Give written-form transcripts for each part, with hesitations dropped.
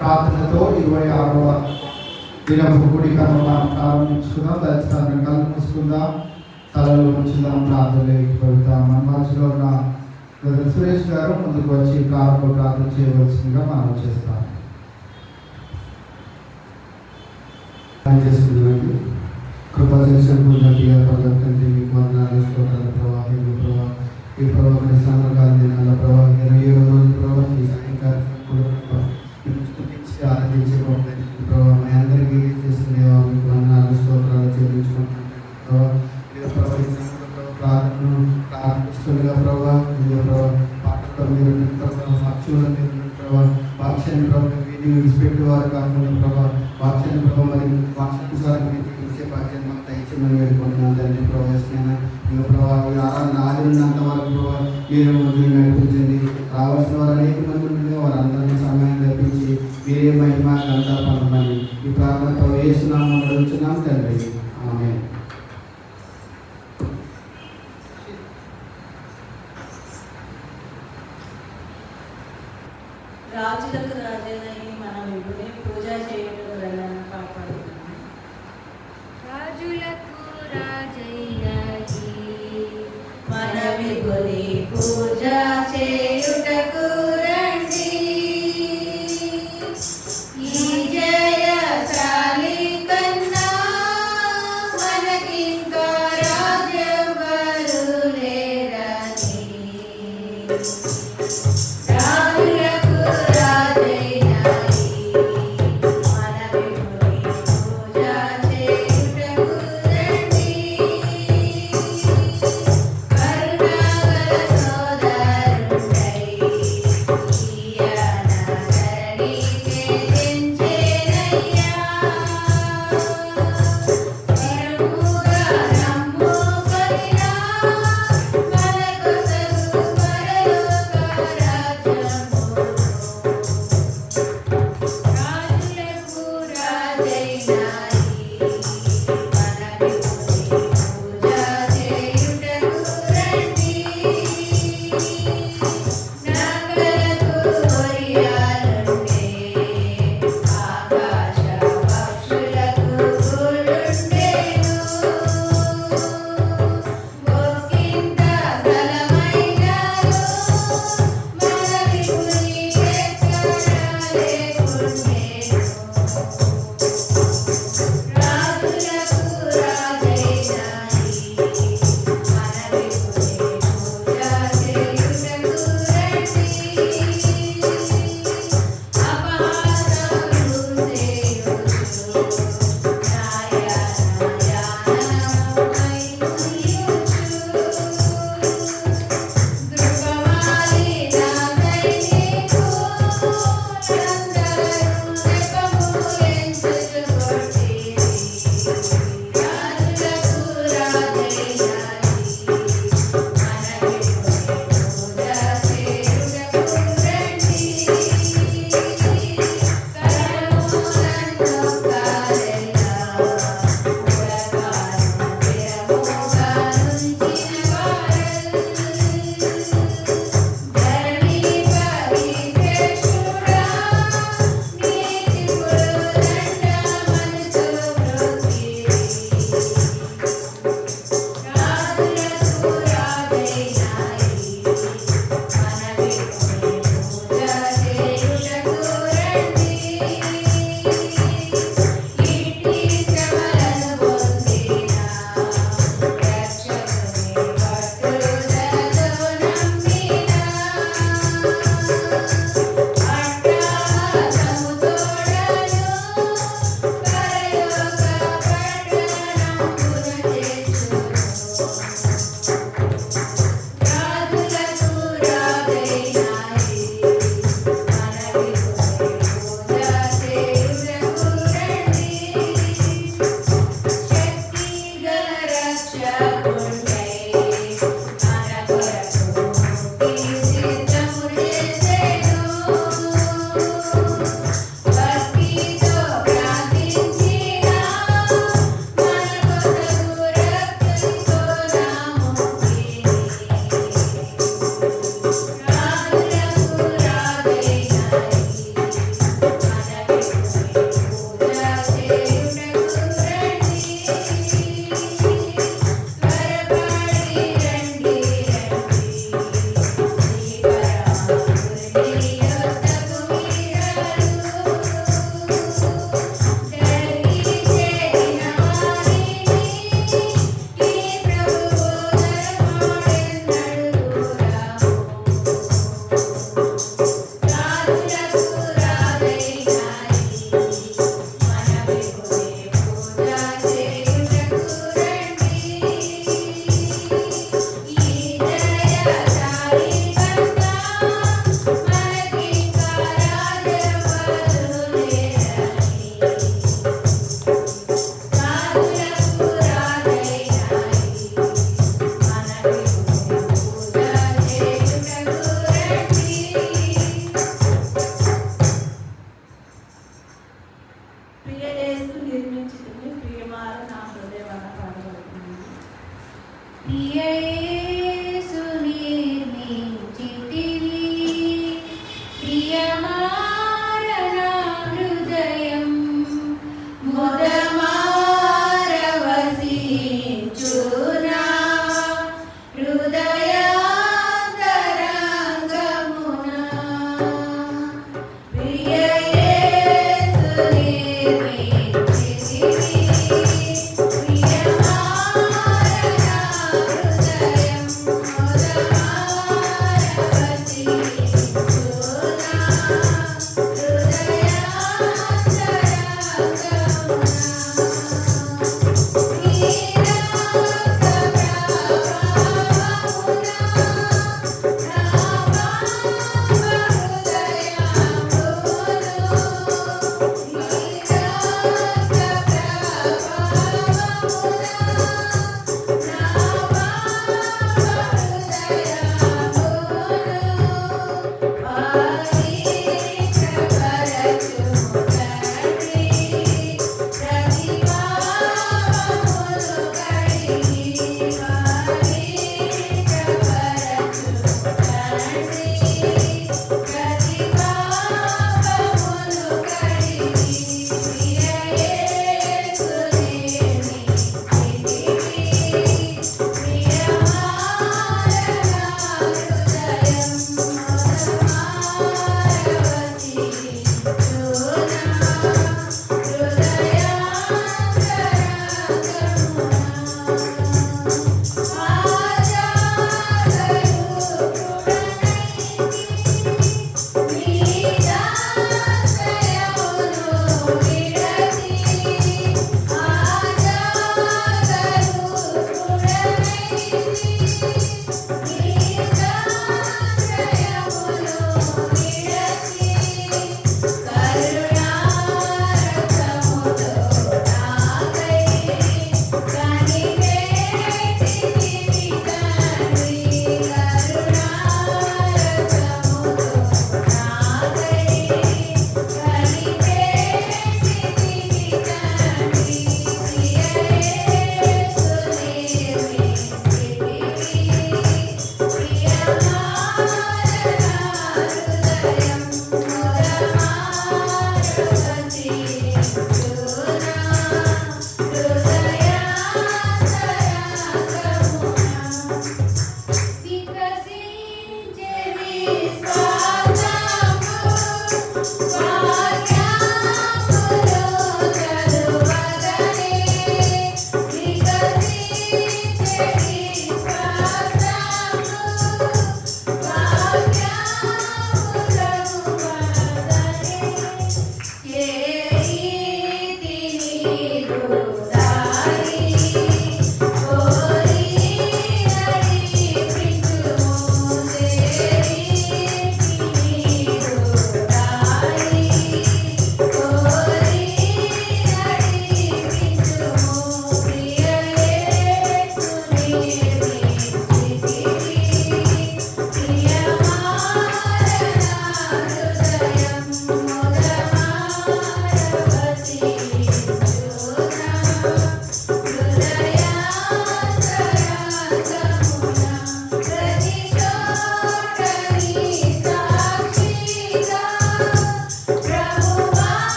ప్రార్థనతో 26వ దినపు కూడికను మనం ప్రారంభించుకుందాం. దయచేసి కళ్ళు మూసుకుందాం, తలలో ఉంచుదాం, ప్రార్థనలోకి వెళ్తాం. మన మధ్యలో ఉన్న బ్రదర్ సురేష్ గారు ముందుకు వచ్చి ప్రార్థన చేయవలసిందిగా మనం చేస్తాం. చేసుకున్నాను. కృపా చేసినటువంటి తండ్రి మీకు వందనాలు, స్తోత్రాలు ప్రభా. ఈ ప్రభావ సందర్భాలు దినాల ప్రభావ 27వ రోజు ప్రభావ ఈ సాయంకాలం స్తుతించి ఆరాధించే ప్రభావ మీ అందరికీ చేసిన దేవా మీకు వందనాలు, స్తోత్రాలు చెల్లించుకుంటున్నాను ప్రార్థనను ప్రారంభిస్తుండగా ప్రభావ పాటలో మీరు సాక్షుల మీద ప్రభావ వాక్యాన్ని ప్రభావ విడిచిపెట్టే వారు కాకుండా ప్రభావ వాక్యాన్ని ప్రభావ మరి వాక్యానుసారం ఇచ్చే భాగ్యాన్ని మాకు దయచేయమని వేడుకుంటున్నాను తండ్రి. ప్రవేశమైన మీరు ప్రభావ ఆరాధన ఆదినంత వరకు ప్రభావ మీరే మందులు నడిపించండి. రావాల్సిన వారు అనేక మంది ఉంటే వారందరినీ సమయం లభించి మీరే మహిమ అంతా పొందమని ఈ ప్రార్థనతో యేసునామములో అడుగుచున్నాం తండ్రి. ఆమేన్. రాజులకు రాజైన మనం ఇప్పుడు పూజ చేయటం వెళ్ళాలని పాడుతున్నాము. రాజులకు రాజయ్యాయి మన విభుని పూజ చేయుటకు రండి. ఈ జయశాలి కన్నా మనకింకా రాజెవ్వరు లేరని. రాజులకు రాజయ్యాయి మన విభుని పూజ చేయుటకు రండి. కరుణాగల సోదరుండని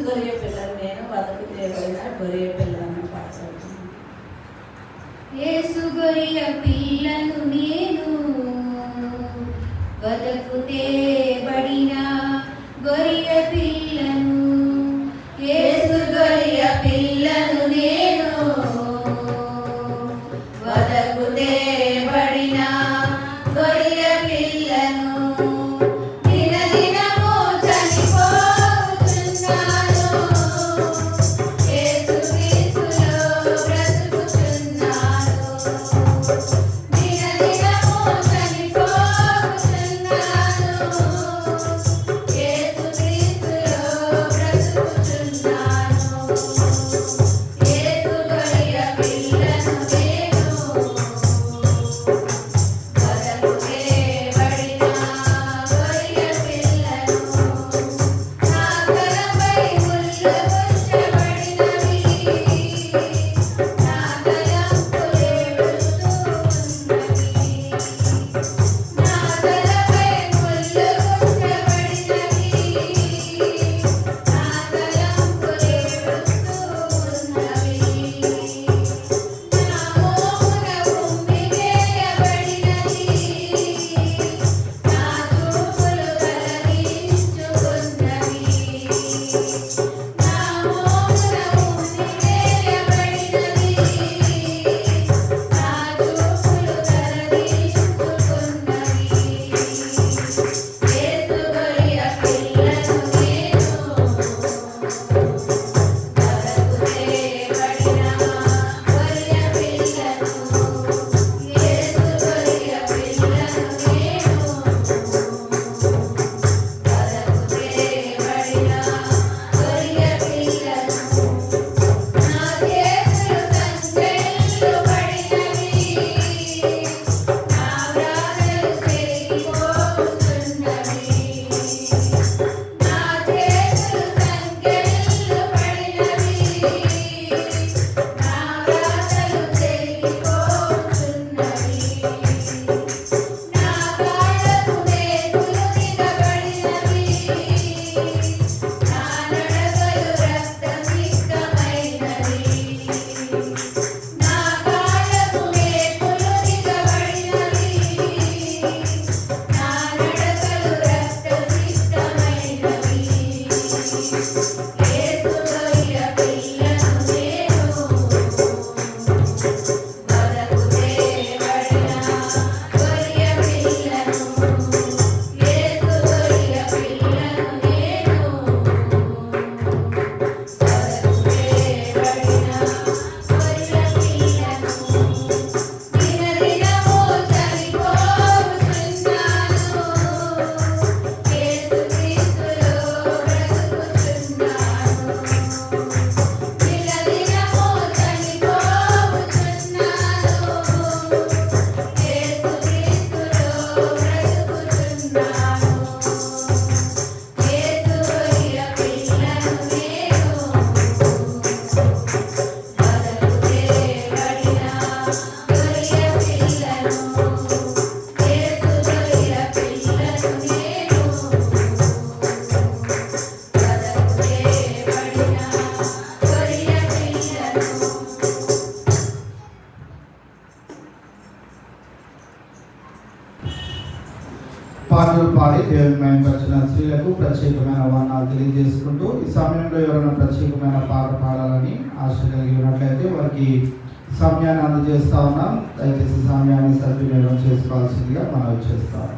గొర్రె పిల్లలు నేను వదకు దేవుడైన గొర్రె పిల్లలను పాడుతున్నాను. యేసు గొర్రె పిల్లను నేను వదకు తేబడిన గొర్రె పిల్లను. యేసు గొర్రె పిల్లను నేను వదకు తేబడిన గొర్రె పిల్లను. దినదినము చనిపోతున్నాను, యేసుక్రీస్తులో బ్రతుకుతున్నాను. దినదినము చనిపోతున్నాను, యేసుక్రీస్తులో బ్రతుకుతున్నాను. యేసు గొర్రె పిల్లను నేను వదకు తేబడిన గొర్రె పిల్లను. నా తలపై ముళ్ళు గుచ్చబడినవి, నా తలంపులే వెలుగుతున్నవి. నా తలపై ముళ్ళు గుచ్చబడినవి, నా తలంపులే వెలుగుతున్నవి. నా మోమున ఉమ్మివేయబడినది, నా చూపులు కలగించుకున్నవి. నా మోమున ఉమ్మివేయబడినది, నా చూపులు కలగించుకున్నవి. యేసు గొర్రె పిల్లను నేను వదకు తేబడిన గొర్రె పిల్లను. యేసు గొర్రె పిల్లను నేను వదకు తేబడిన గొర్రె పిల్లను. నా చేతులు సంకెళ్ళు పడినవి, నా వ్రాతలు చెరిగిపోతున్నవి. నా చేతులు సంకెళ్ళు పడినవి, నా వ్రాతలు చెరిగిపోతున్నవి. నా కాళ్ళకు మేకులు దిగబడినవి, నా నడకలు రక్తసిక్తమైనవి. నా కాళ్ళకు మేకులు దిగబడినవి, నా నడకలు రక్తసిక్తమైనవి. యేసు గొర్రె పిల్లను నేను వదకు తేబడిన గొర్రె పిల్లను. యేసు గొర్రె పిల్లను నేను వదకు తేబడిన గొర్రె పిల్లను. దినదినము చనిపోతున్నాను, యేసుక్రీస్తులో బ్రతుకుతున్నాను. దినదినము చనిపోతున్నాను, యేసుక్రీస్తులో బ్రతుకుతున్నాను. యేసు గొర్రె పిల్లను నేను వదకు తేబడిన గొర్రె పిల్లను. యేసు గొర్రె పిల్లను నేను వదకు తేబడిన గొర్రె పిల్లను. పాటలు పాడి దేవుని మహిమపరిచిన స్త్రీలకు ప్రత్యేకమైన వర్ణాలు తెలియజేసుకుంటూ ఈ సమయంలో ఎవరైనా ప్రత్యేకమైన పాట పాడాలని ఆశ కలిగి ఉన్నట్లయితే వారికి సమయాన్ని అందజేస్తా ఉన్నాం. దయచేసి సమయాన్ని సద్వినియోగం చేసుకోవాల్సిందిగా మనం చేస్తాం.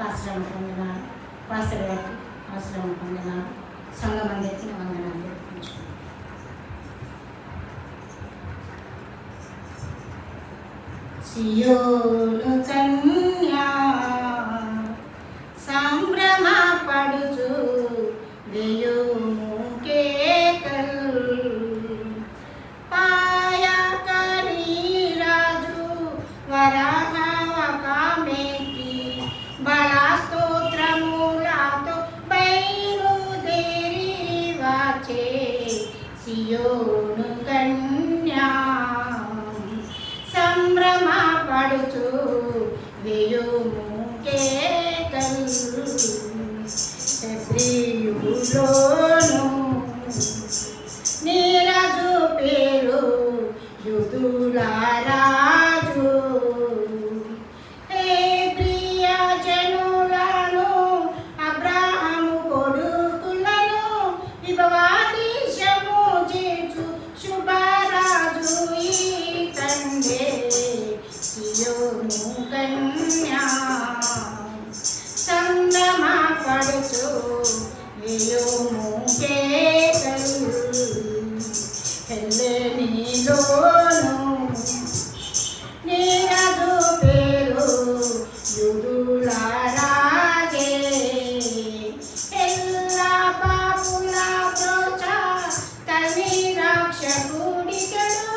ఆశ్రమం పొందిన పాస్టర్ గారికి ఆశ్రమం పొందిన సంఘం అందరికీ నా వందనాలు చెప్పుకుంటున్నాను. సియోను కన్యా సంభ్రమపడుచు వేయుము కేకలు, పాయకని రాజు వరహవకమేకి బలస్తోత్రములతో బయలుదేరి వచ్చే సియోను కన్యా సంభ్రమపడుచు వేయుము కేకలు. క్షత్రియుల నీలోను నీరాజు పేరు యూదుల రాజు. హే ప్రియ జనులను అబ్రాహాము కొడుకులను విభవాదేశము చేర్చు శుభరాజు ఈతండే సియోను కన్యా. సంగమ పడుచు వేయుము కేకలు హెల్లెనీలోను నీరాజు పేరు యూదుల రాజే. ఎల్లా పాపుల ప్రోచ తల్లి రక్షకుడితడు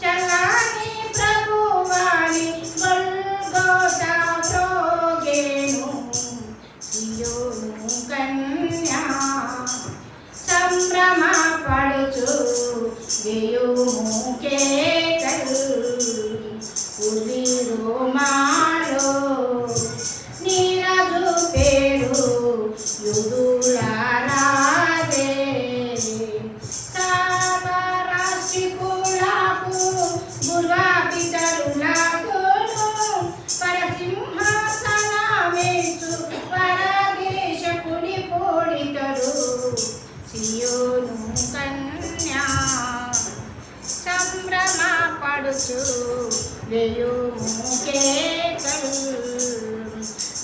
చల్లని ప్రభువాని గొల్గోతా ప్రోగేను సియోను కన్యా. సంభ్రమ పడుచు వేయుము కేకలు ఉలి రోమాలో నీరాజు పేరు యూదుల రాజే. సర్వరాశికులకు గుర్రపితరులకును పరసింహాసనమేచు పరదేశకుడి పోడితడు సియోను కన్యా. సంభ్రమ పడుచు వేయుము కేకలు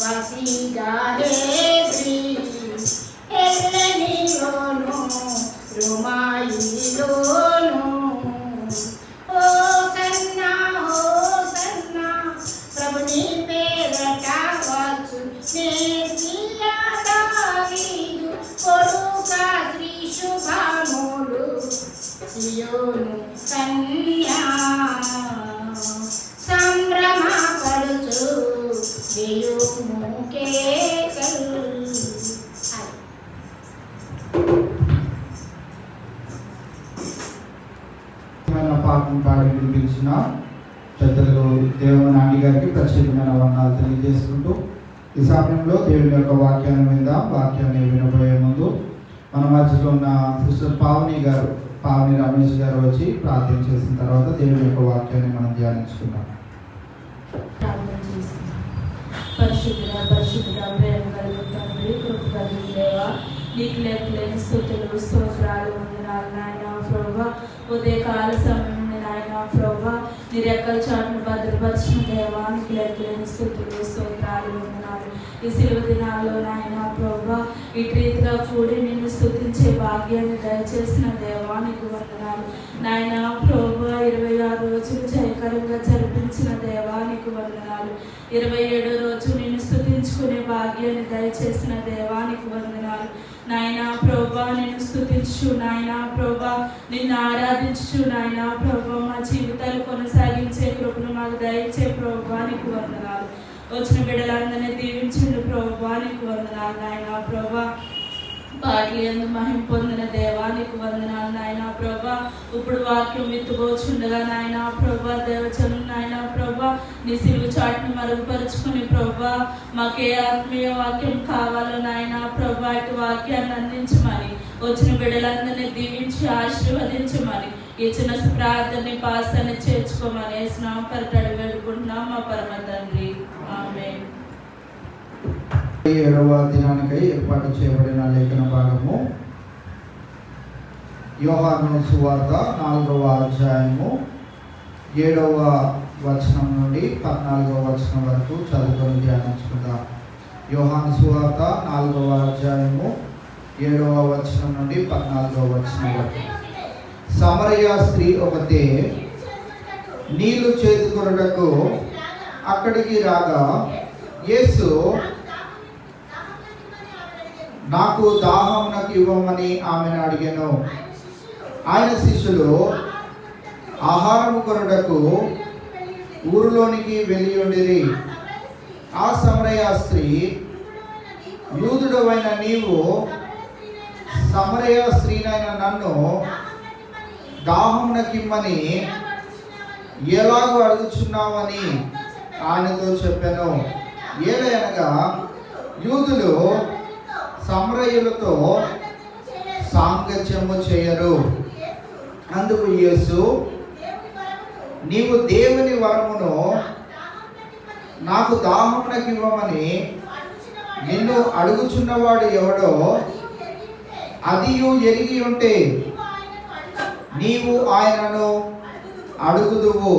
వసిగా హేద్రి హెల్లెనీలోను రోమాయిలోను. హోసన్నా హోసన్నా ప్రభుని పేరట వచ్చు నేసియా దావీదు కొడుక శ్రీ శుభములు సియోను కన్యా. సంభ్రమ పడుచు వేయుము కేకలు. పాటను పాడి వినిపించిన పెద్దలు దేవుని నాని గారికి ప్రత్యేకమైన వందనాలు తెలియజేసుకుంటూ ఈ సమయంలో దేవుని యొక్క వాక్యాన్ని వాక్యాన్ని వినబోయే ముందు మన మధ్యలో ఉన్న సిస్టర్ పావని రమేష్ గారు వచ్చి ప్రార్థన చేసిన తర్వాత దేవుని యొక్క వాక్యాన్ని మనం ధ్యానించుకుందాం. పరిశుద్ధుడా ప్రేమ కలిగిన తండ్రి, కృప కలిగిన దేవా, నీకు లెక్కలేని స్తుతులు స్తోత్రాలు వందనాలు నాయన ప్రభువా. ఉదయకాల సమయం నుండి నాయన ప్రభువా నీ రెక్కల చాటును భద్రపరిచిన దేవా, నీకు లెక్కలేని స్తుతులు స్తోత్రాలు వందనాలు. ఈ సిలువ దినాల్లో నాయన ప్రభువా ఇటు రీతిగా కూడి నిన్ను స్తుతించే భాగ్యాన్ని దయచేసిన దేవా, నీకు వందనాలు నాయన ప్రభువా. 26 రోజులు జయకరంగా జరిపించిన దేవా, నీకు వందనాలు. 27వ రోజు నిన్ను స్తుతించుకునే భాగ్యాన్ని దయచేసిన దేవా, నీకు వందనాలు నాయనా ప్రభువా. నిన్ను స్తుతించు నాయనా ప్రభువా, నిన్ను ఆరాధించు నాయనా ప్రభువా. మా జీవితాలు కొనసాగించే కృపను మాకు దయచే ప్రభువా, నీకు వందనాలు. వచ్చిన బిడ్డలందరినీ దీవించండి ప్రభువా, నీకు వందనాలు నాయనా ప్రభువా. పాటలు ఎందు మహిమ పొందిన దేవా, నీకు వందనాలు నాయనా ప్రభా. ఇప్పుడు వాక్యం విత్తుకోచుండగా నాయనా ప్రభా దేవచను నాయనా ప్రభా నీ సిలువ చాటును మరుగుపరుచుకుని ప్రభా మాకే ఆత్మీయ వాక్యం కావాలో నాయనా ప్రభా అటు వాక్యాన్ని అందించమని, వచ్చిన బిడ్డలందరినీ దీవించి ఆశీర్వదించమని, ఈ చిన్న ప్రార్థనని పాసాన్ని చేర్చుకోమని స్నామం పరిటడి వేడుకుంటున్నాం మా పరమ తండ్రి, ఆమేన్. 7వ దినానికై ఏర్పాటు చేయబడిన లేఖన భాగము యోహాను సువార్త 4వ అధ్యాయము 7వ వచనం నుండి 14వ వచనం వరకు చదువుకొని ధ్యానించుకుందాం. యోహాను సువార్త 4వ అధ్యాయము 7వ వచనం నుండి 14వ వచనం వరకు. సమరయ స్త్రీ ఒకతే నీళ్లు చేదుకొనుటకు అక్కడికి రాగా యేసు నాకు దాహమునకు ఇవ్వమని ఆమెను అడిగాను. ఆయన శిష్యులు ఆహారము కొనుటకు ఊరిలోనికి వెళ్ళి ఉండిరి. ఆ సమరయ స్త్రీ, యూదుడవైన నీవు సమరయ స్త్రీనైన నన్ను దాహమునకిమ్మని ఎలాగో అడుగుచున్నావని ఆయనతో చెప్పాను. ఏలయనగా యూదులు సమరయులతో సాంగత్యము చేయరు. అందుకు యేసు, నీవు దేవుని వరమును నాకు దాహమునకివ్వమని నిన్ను అడుగుచున్నవాడు ఎవడో అదియు ఎరిగి ఉంటే నీవు ఆయనను అడుగుదువు,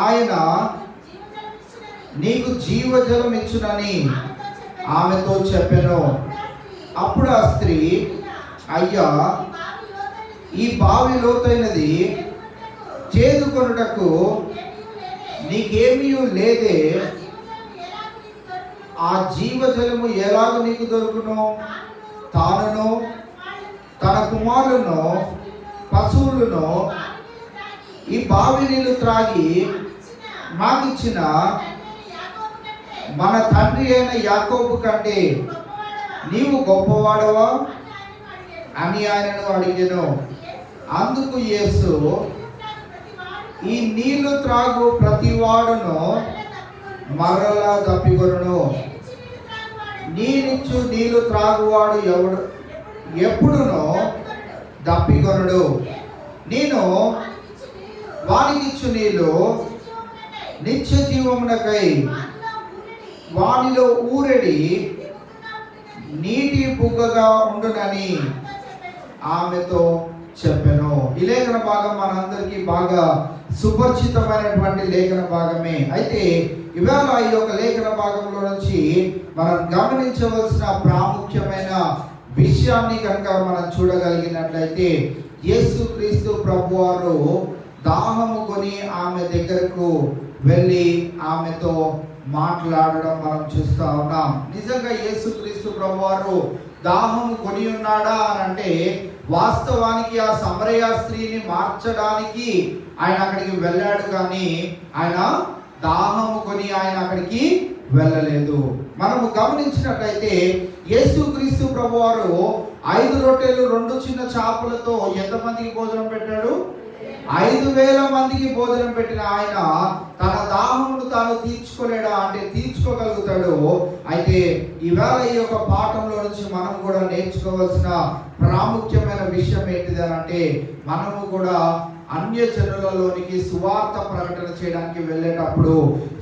ఆయన నీకు జీవజలం ఇచ్చునని ఆమెతో చెప్పెను. అప్పుడు ఆ స్త్రీ, అయ్యా, ఈ బావి లోతైనది, చేదుకొనుటకు నీకేమీ లేదే, ఆ జీవజలము ఎలాగ నీకు దొరుకును? తానును తన కుమారులను పశువులను ఈ బావి నీళ్లు త్రాగి మాకిచ్చిన మన తండ్రి అయిన యాకోబు కంటే నీవు గొప్పవాడవా అని ఆయనను అడిగెను. అందుకు యేసు, ఈ నీళ్లు త్రాగు ప్రతివాడును మరలా దప్పికొనును, నీరిచ్చు నీళ్లు త్రాగువాడు ఎవడు ఎప్పుడునో దప్పికొనుడు. నేను వానికిచ్చు నీళ్లు నిత్య జీవమునకై వానిలో ఊరెడి నీటి బుగ్గగా ఉండునని ఆమెతో చెప్పాను. ఈ లేఖన భాగం మనందరికీ బాగా సుపరిచితమైనటువంటి లేఖన భాగమే. అయితే ఇవాళ ఈ యొక్క లేఖన భాగంలో నుంచి మనం గమనించవలసిన ప్రాముఖ్యమైన విషయాన్ని కనుక మనం చూడగలిగినట్లయితే, యేసుక్రీస్తు ప్రభువారు దాహము కొని ఆమె దగ్గరకు వెళ్ళి ఆమెతో మాట్లాడడం మనం చూస్తూ ఉన్నాం. నిజంగా యేసుక్రీస్తు ప్రభువారు దాహము కొని ఉన్నాడా అని అంటే, వాస్తవానికి ఆ సమరయ స్త్రీని మార్చడానికి ఆయన అక్కడికి వెళ్ళాడు, కానీ ఆయన దాహము కొని ఆయన అక్కడికి వెళ్ళలేదు. మనము గమనించినట్లయితే యేసుక్రీస్తు ప్రభువారు 5 రొట్టెలు 2 చిన్న చేపలతో ఎంతమందికి భోజనం పెట్టాడు? 5,000 మందికి భోజనం పెట్టిన ఆయన తన దాహమును తాను తీర్చుకోలేడా అంటే తీర్చుకోగలుగుతాడు. అయితే ఈవేళ ఈ యొక్క పాఠంలో నుంచి మనం కూడా నేర్చుకోవాల్సిన ప్రాముఖ్యమైన విషయం ఏంటిది అని అంటే, మనము కూడా అన్య జనులలోనికి సువార్త ప్రకటన చేయడానికి వెళ్ళేటప్పుడు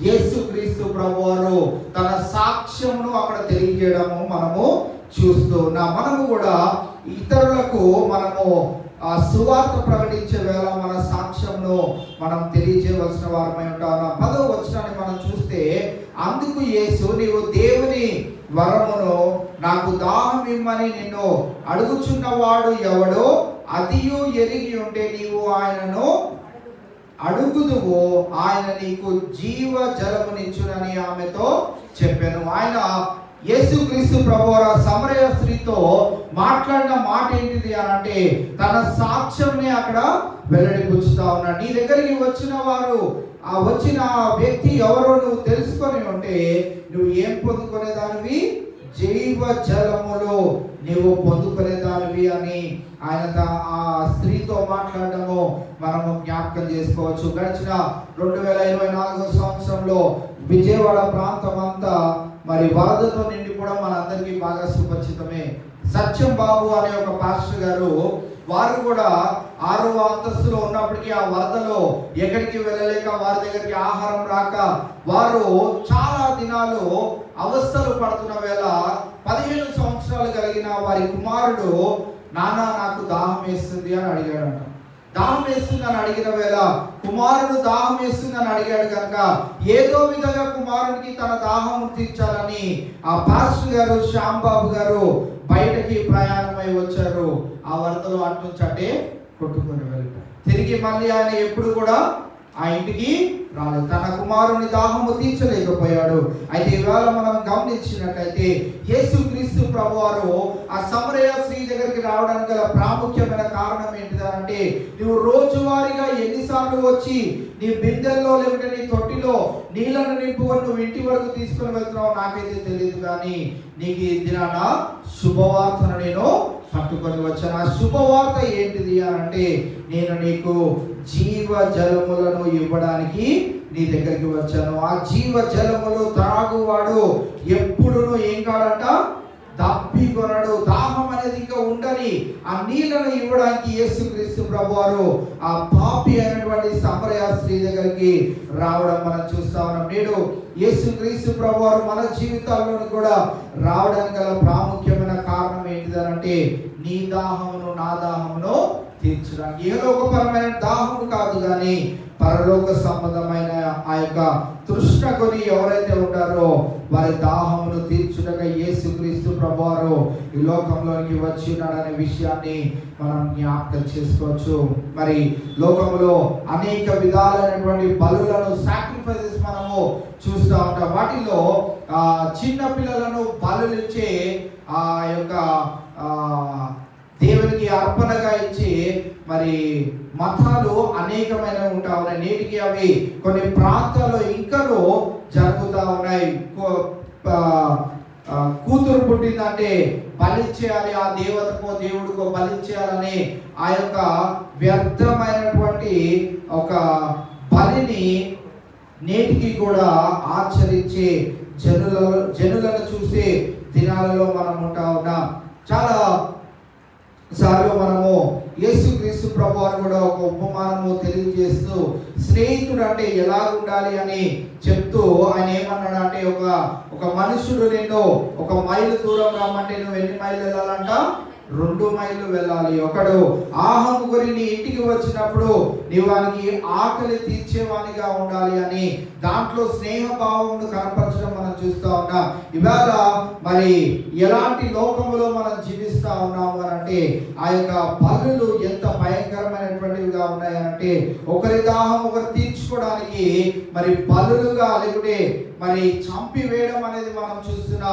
యేసుక్రీస్తు ప్రభువారు తన సాక్ష్యమును అక్కడ తెలియజేయడము మనము చూస్తూ ఉన్నాం. మనము కూడా ఇతరులకు మనము ఆ సువార్త ప్రకటించే వేళ మన సాక్ష్యంను మనం తెలియజేయవలసిన వారమై ఉంటాం. 10వ వచనాన్ని మనం చూస్తే, అందుకు యేసు, నీవు దేవుని వరమును నాకు దాహం ఇమ్మని నిన్ను అడుగుచున్నవాడు ఎవడో అదియు ఎరిగి ఉంటే నీవు ఆయనను అడుగుదువు, ఆయన నీకు జీవ జలమునిచ్చునని ఆమెతో చెప్పాను. ఆయన యేసుక్రీస్తు ప్రభువారు సమరయ స్త్రీతో మాట్లాడిన మాట ఏంటిది అని అంటే, తన సాక్ష్యంని అక్కడ వెల్లడిపుచ్చుతా ఉన్నాడు. నీ దగ్గరికి వచ్చిన వారు, ఆ వచ్చిన వ్యక్తి ఎవరో నువ్వు తెలుసుకొని ఉంటే నువ్వు ఏం పొందుకునేదానివి? జీవ జలములు నీవు పొందుకునేదానివి అని ఆయన ఆ స్త్రీతో మాట్లాడడము మనము జ్ఞాపకం చేసుకోవచ్చు. గడిచిన 2024 సంవత్సరంలో విజయవాడ ప్రాంతం అంతా మరి వరదతో నిండి కూడా మనందరికీ బాగా సుపరిచితమే. సత్యం బాబు అనే ఒక పాస్టర్ గారు, వారు కూడా 6వ అంతస్తులో ఉన్నప్పటికీ ఆ వరదలో ఎక్కడికి వెళ్ళలేక, వారి దగ్గరికి ఆహారం రాక వారు చాలా దినాలు అవస్థలు పడుతున్న వేళ 15 సంవత్సరాలు కలిగిన వారి కుమారుడు, నాన్న నాకు దాహం వేస్తుంది అని అడిగాడంట. దాహం వేస్తుందని అడిగిన వేళ కుమారుడు దాహం వేస్తుందని అడిగాడు కనుక ఏదో విధంగా కుమారుడికి తన దాహం తీర్చాలని ఆ పాస్టర్ గారు, శ్యాంబాబు గారు బయటకి ప్రయాణమై వచ్చారు. ఆ వరదలో అట్నుంచటే కొట్టుకొని వెళ్ళిపోయారు. తిరిగి మళ్ళీ ఆయన ఎప్పుడు కూడా ఆ ఇంటికి రాలేదు. తన కుమారుని దాహము తీర్చలేకపోయాడు. అయితే ఇవాళ మనం గమనించినట్లయితే యేసుక్రీస్తు ప్రభువారు ఆ సమరయ స్త్రీ దగ్గరికి రావడానికి గల ప్రాముఖ్యమైన కారణం ఏంటిదంటే, నువ్వు రోజువారీగా ఎన్నిసార్లు వచ్చి నీ బిందెల్లో లేకుంటే నీ తొట్టిలో నీళ్లను నింపుకొని నువ్వు ఇంటి వరకు తీసుకొని వెళ్తున్నావు నాకైతే తెలియదు, కానీ నీకు ఈ దినాన శుభవార్తను నేను పట్టుకొని వచ్చాను. ఆ శుభవార్త ఏంటిది అని అంటే, నేను నీకు జీవ జలములను ఇవ్వడానికి నీ దగ్గరికి వచ్చాను. ఆ జీవ జలములు త్రాగువాడు ఎప్పుడును ఏం కాడంట? దప్పికొనడు. దాహం అనేది ఇంకా ఉండని ఆ నీళ్లను ఇవ్వడానికి యేసుక్రీస్తు ప్రభువారు ఆ పాపి అయినటువంటి సమరయ స్త్రీ దగ్గరికి రావడం మనం చూస్తా ఉన్నాం. నేడు యేసుక్రీస్తు ప్రభువారు మన జీవితాల్లోని కూడా రావడానికి గల ప్రాముఖ్యమైన కారణం ఏంటిదనంటే నీ దాహమును నా దాహమును తీర్చడానికి. ఏలోకపరమైన దాహము కాదు కానీ పరలోక సంబంధమైన ఆ యొక్క తృష్ణ కొని ఎవరైతే ఉంటారో వారి దాహమును తీర్చుటగా యేసుక్రీస్తు ప్రభువారు ఈ లోకంలోనికి వచ్చి ఉన్నాడనే విషయాన్ని మనం జ్ఞాపకం చేసుకోవచ్చు. మరి లోకంలో అనేక విధాలైనటువంటి బలులను సాక్రిఫైసెస్ మనము చూస్తూ ఉంటాం. వాటిలో చిన్న పిల్లలను బలులిచ్చే ఆ యొక్క దేవునికి అర్పణగా ఇచ్చి మరి మతాలు అనేకమైన ఉంటా ఉన్నాయి. నేటికి అవి కొన్ని ప్రాంతాల్లో ఇంకనూ జరుగుతూ ఉన్నాయి. కూతురు పుట్టిందంటే బలిచ్చేయాలి, ఆ దేవతకో దేవుడికో బలిచ్చేయాలని ఆ యొక్క వ్యర్థమైనటువంటి ఒక బలిని నేటికి కూడా ఆచరించే జనులను చూసే దినాలలో మనం ఉంటా ఉన్నాం. చాలా సార్లు మనము యేసుక్రీస్తు ప్రభువారు కూడా ఒక ఉపమానము తెలియజేస్తూ స్నేహితుడు అంటే ఎలా ఉండాలి అని చెప్తూ ఆయన ఏమన్నాడు అంటే ఒక మనుషుడు నిన్ను 1 మైలు దూరం రమ్మంటే నువ్వు ఎన్ని మైళ్ళు వెళ్ళాలంట? 2 మైళ్ళు వెళ్ళాలి. ఒకడు ఆహాము గురి నీ ఇంటికి వచ్చినప్పుడు నీవు వానికి ఆకలి తీర్చేవానిగా ఉండాలి అని దాంట్లో స్నేహభావమును కనపరచడం మనం చూస్తూ ఉన్నాం. ఇవాళ మరి ఎలాంటి లోకములో మనం జీవిస్తూ ఉన్నాము అని అంటే ఆ యొక్క బలులు ఎంత భయంకరమైనటువంటివిగా ఉన్నాయంటే ఒకరి దాహం ఒకరు తీర్చుకోవడానికి మరి బలులుగా లేకుంటే మరి చంపివేయడం అనేది మనం చూస్తున్న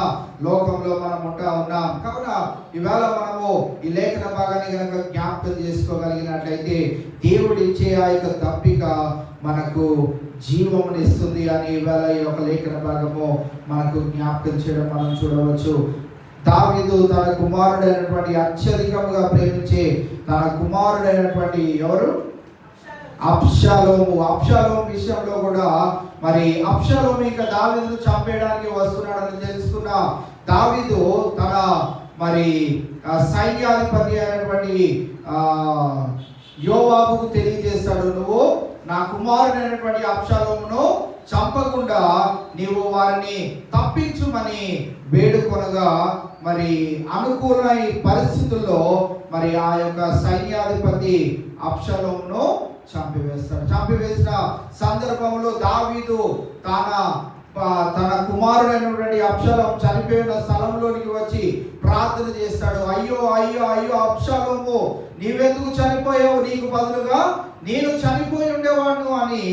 లోకంలో మనం ఉంటా ఉన్నాం. కావున ఇవాళ మనము ఈ లేఖన భాగాన్ని కనుక జ్ఞాపకం చేసుకోగలిగినట్లయితే దేవుడిచ్చే ఆ యొక్క దప్పిక మనకు జీవమునిస్తుంది అని ఇవాళ ఈ యొక్క లేఖన భాగము మనకు జ్ఞాపకం చేయడం మనం చూడవచ్చు. దావీదు తన కుమారుడైనటువంటి అత్యధికముగా ప్రేమించే తన కుమారుడైనటువంటి ఎవరు? అబ్షాలోము విషయంలో కూడా మరి అబ్షాలోము ఇంకా దావీదును చంపేయడానికి వస్తున్నాడని తెలుసుకున్న దావీదు తన మరి సైన్యాధిపతి అయినటువంటి యోవాబుకు తెలియజేస్తాడు, నువ్వు నా కుమారుడైనటువంటి అబ్షాలోమును చంపకుండా నీవు వారిని తప్పించుమని వేడుకొనగా మరి అనుకూల పరిస్థితుల్లో మరి ఆ యొక్క సైన్యాధిపతి అబ్షాలోమును చంపివేస్తాడు. చంపివేసిన సందర్భంలో దావీదు తన కుమారుడైనటువంటి అబ్షాలోము చనిపోయిన స్థలంలోనికి వచ్చి ప్రార్థన చేస్తాడు. అయ్యో అయ్యో అయ్యో అబ్షాలోము, నీవెందుకు చనిపోయావు? నీకు బదులుగా నేను చనిపోయి ఉండేవాడు అని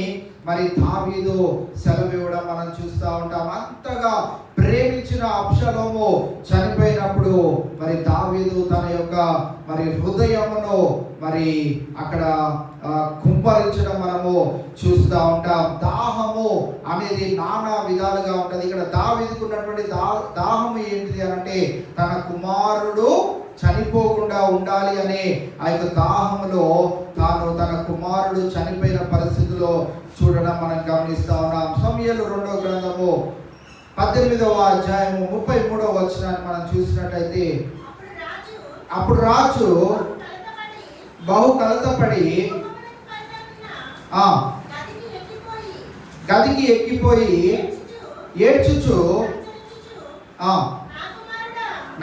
మరి దావీదు సెలవివ్వడం మనం చూస్తూ ఉంటాం. అంతగా ప్రేమించిన అబ్షాలోము చనిపోయినప్పుడు మరి దావీదు తన యొక్క మరి హృదయమును మరి అక్కడ కుంపరించడం మనము చూస్తూ ఉంటాం. దాహము అనేది నానా విధాలుగా ఉంటుంది. ఇక్కడ దావీదుకు ఉన్నటువంటి దాహము ఏంటిది అంటే తన కుమారుడు చనిపోకుండా ఉండాలి అనే ఆ యొక్క దాహములో తాను తన కుమారుడు చనిపోయిన పరిస్థితిలో చూడడం మనం గమనిస్తా ఉన్నాం. సమూయేలు 2వ గ్రంథము 18వ అధ్యాయము 33వ వచనాన్ని మనం చూసినట్లయితే అప్పుడు రాజు బహు కలతపడి గదికి ఎక్కిపోయి ఏడ్చుచు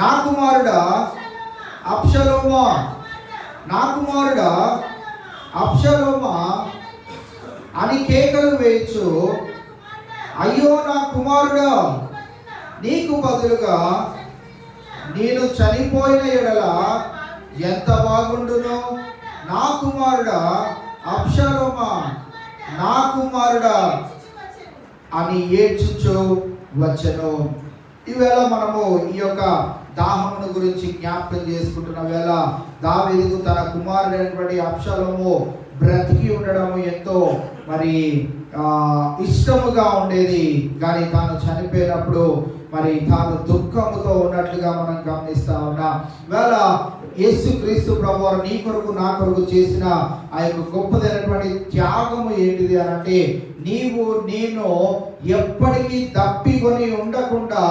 నా కుమారుడా అబ్షాలోమా, నా కుమారుడా అబ్షాలోమా అని కేకలు వేయచ్చు, అయ్యో నా కుమారుడా, నీకు బదులుగా నేను చనిపోయిన ఎడల ఎంత బాగుండును. నా కుమారుడా అబ్షాలోమా, నా కుమారుడా అని ఏడ్చుచు వచ్చెను. ఈవేళ మనము ఈ యొక్క దాహమును గురించి జ్ఞాపకం చేసుకుంటున్న వేళ దావీదుకు తన కుమారుడైనటువంటి అబ్షాలోము బ్రతికి ఉండడము ఎంతో మరి ఇష్టముగా ఉండేది. కానీ తాను చనిపోయినప్పుడు మరి తాను దుఃఖముతో ఉన్నట్లుగా మనం గమనిస్తా ఉన్నాం. వేళ యేసుక్రీస్తు ప్రభువారు నీ కొరకు నా కొరకు చేసిన ఆ యొక్క గొప్పదైనటువంటి త్యాగము ఏంటిది అని అంటే, నీవు నేను ఎప్పటికీ తప్పికొని ఉండకుండా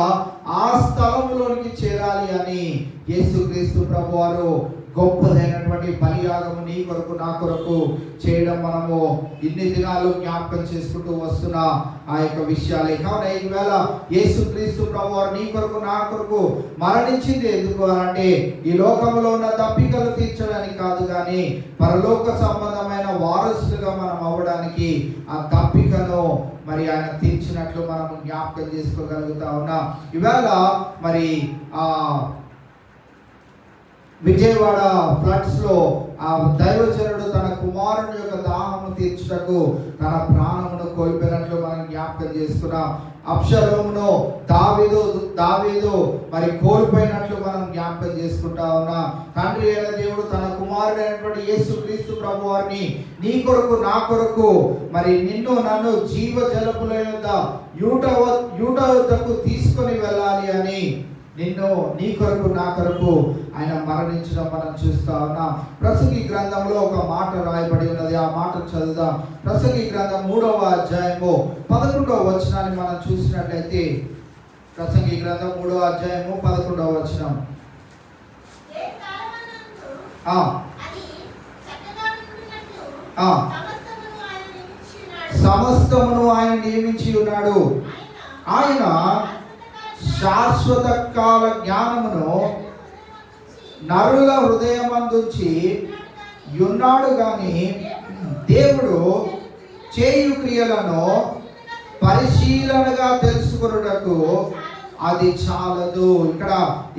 ఆ స్థలంలోనికి చేరాలి అని యేసుక్రీస్తు ప్రభువారు గొప్పదైనటువంటి బలియాగము నీ కొరకు నా కొరకు చేయడం మనము ఇన్ని దినాలు జ్ఞాపకం చేసుకుంటూ వస్తున్న ఆ యొక్క విషయాలే. కావున ఈవేళ యేసుక్రీస్తు ప్రభువారు నీ కొరకు నా కొరకు మరణించింది ఎందుకు అంటే, ఈ లోకంలో ఉన్న తప్పికలు తీర్చడానికి కాదు, కానీ పరలోక సంబంధమైన వారసులుగా మనం అవ్వడానికి ఆ తప్పికను మరి ఆయన తీర్చినట్లు మనం జ్ఞాపకం చేసుకోగలుగుతా ఉన్నాం. ఇవాళ మరి విజయవాడ ఫ్లడ్స్ లో ఆ దైవజనుడు తన కుమారుని యొక్క దాహము తీర్చుటకు తన ప్రాణమును కోల్పోయినట్లు మనం జ్ఞాపకం చేసుకున్నాం. అబ్షలోమును దావీదు మరి కోల్పోయినట్లు మనం జ్ఞాపకం చేసుకుంటా ఉన్నాం. తండ్రి అయిన దేవుడు తన కుమారుడైనటువంటి యేసుక్రీస్తు ప్రభువారిని నీ కొరకు నా కొరకు మరి నిన్ను నన్ను జీవ జలపుల యొద్ద యూట వద్దకు తీసుకొని వెళ్ళాలి అని నిన్ను నీ కొరకు నా కొరకు ఆయన మరణించడం మనం చూస్తా ఉన్నాం. ప్రసంగి గ్రంథంలో ఒక మాట రాయబడి ఉన్నది, ఆ మాట చదువుదాం. ప్రసంగి గ్రంథం 3వ అధ్యాయము 11వ వచనాన్ని మనం చూసినట్లయితే, ప్రసంగి గ్రంథం 3వ అధ్యాయము 11వ వచనం. సమస్తమును ఆయన నియమించి ఉన్నాడు. ఆయన శాశ్వత కాల జ్ఞానమును నరుల హృదయమందుంచి ఉన్నాడు గాని దేవుడు చేయు క్రియలను పరిశీలనగా తెలుసుకొనుటకు అది చాలదు. ఇక్కడ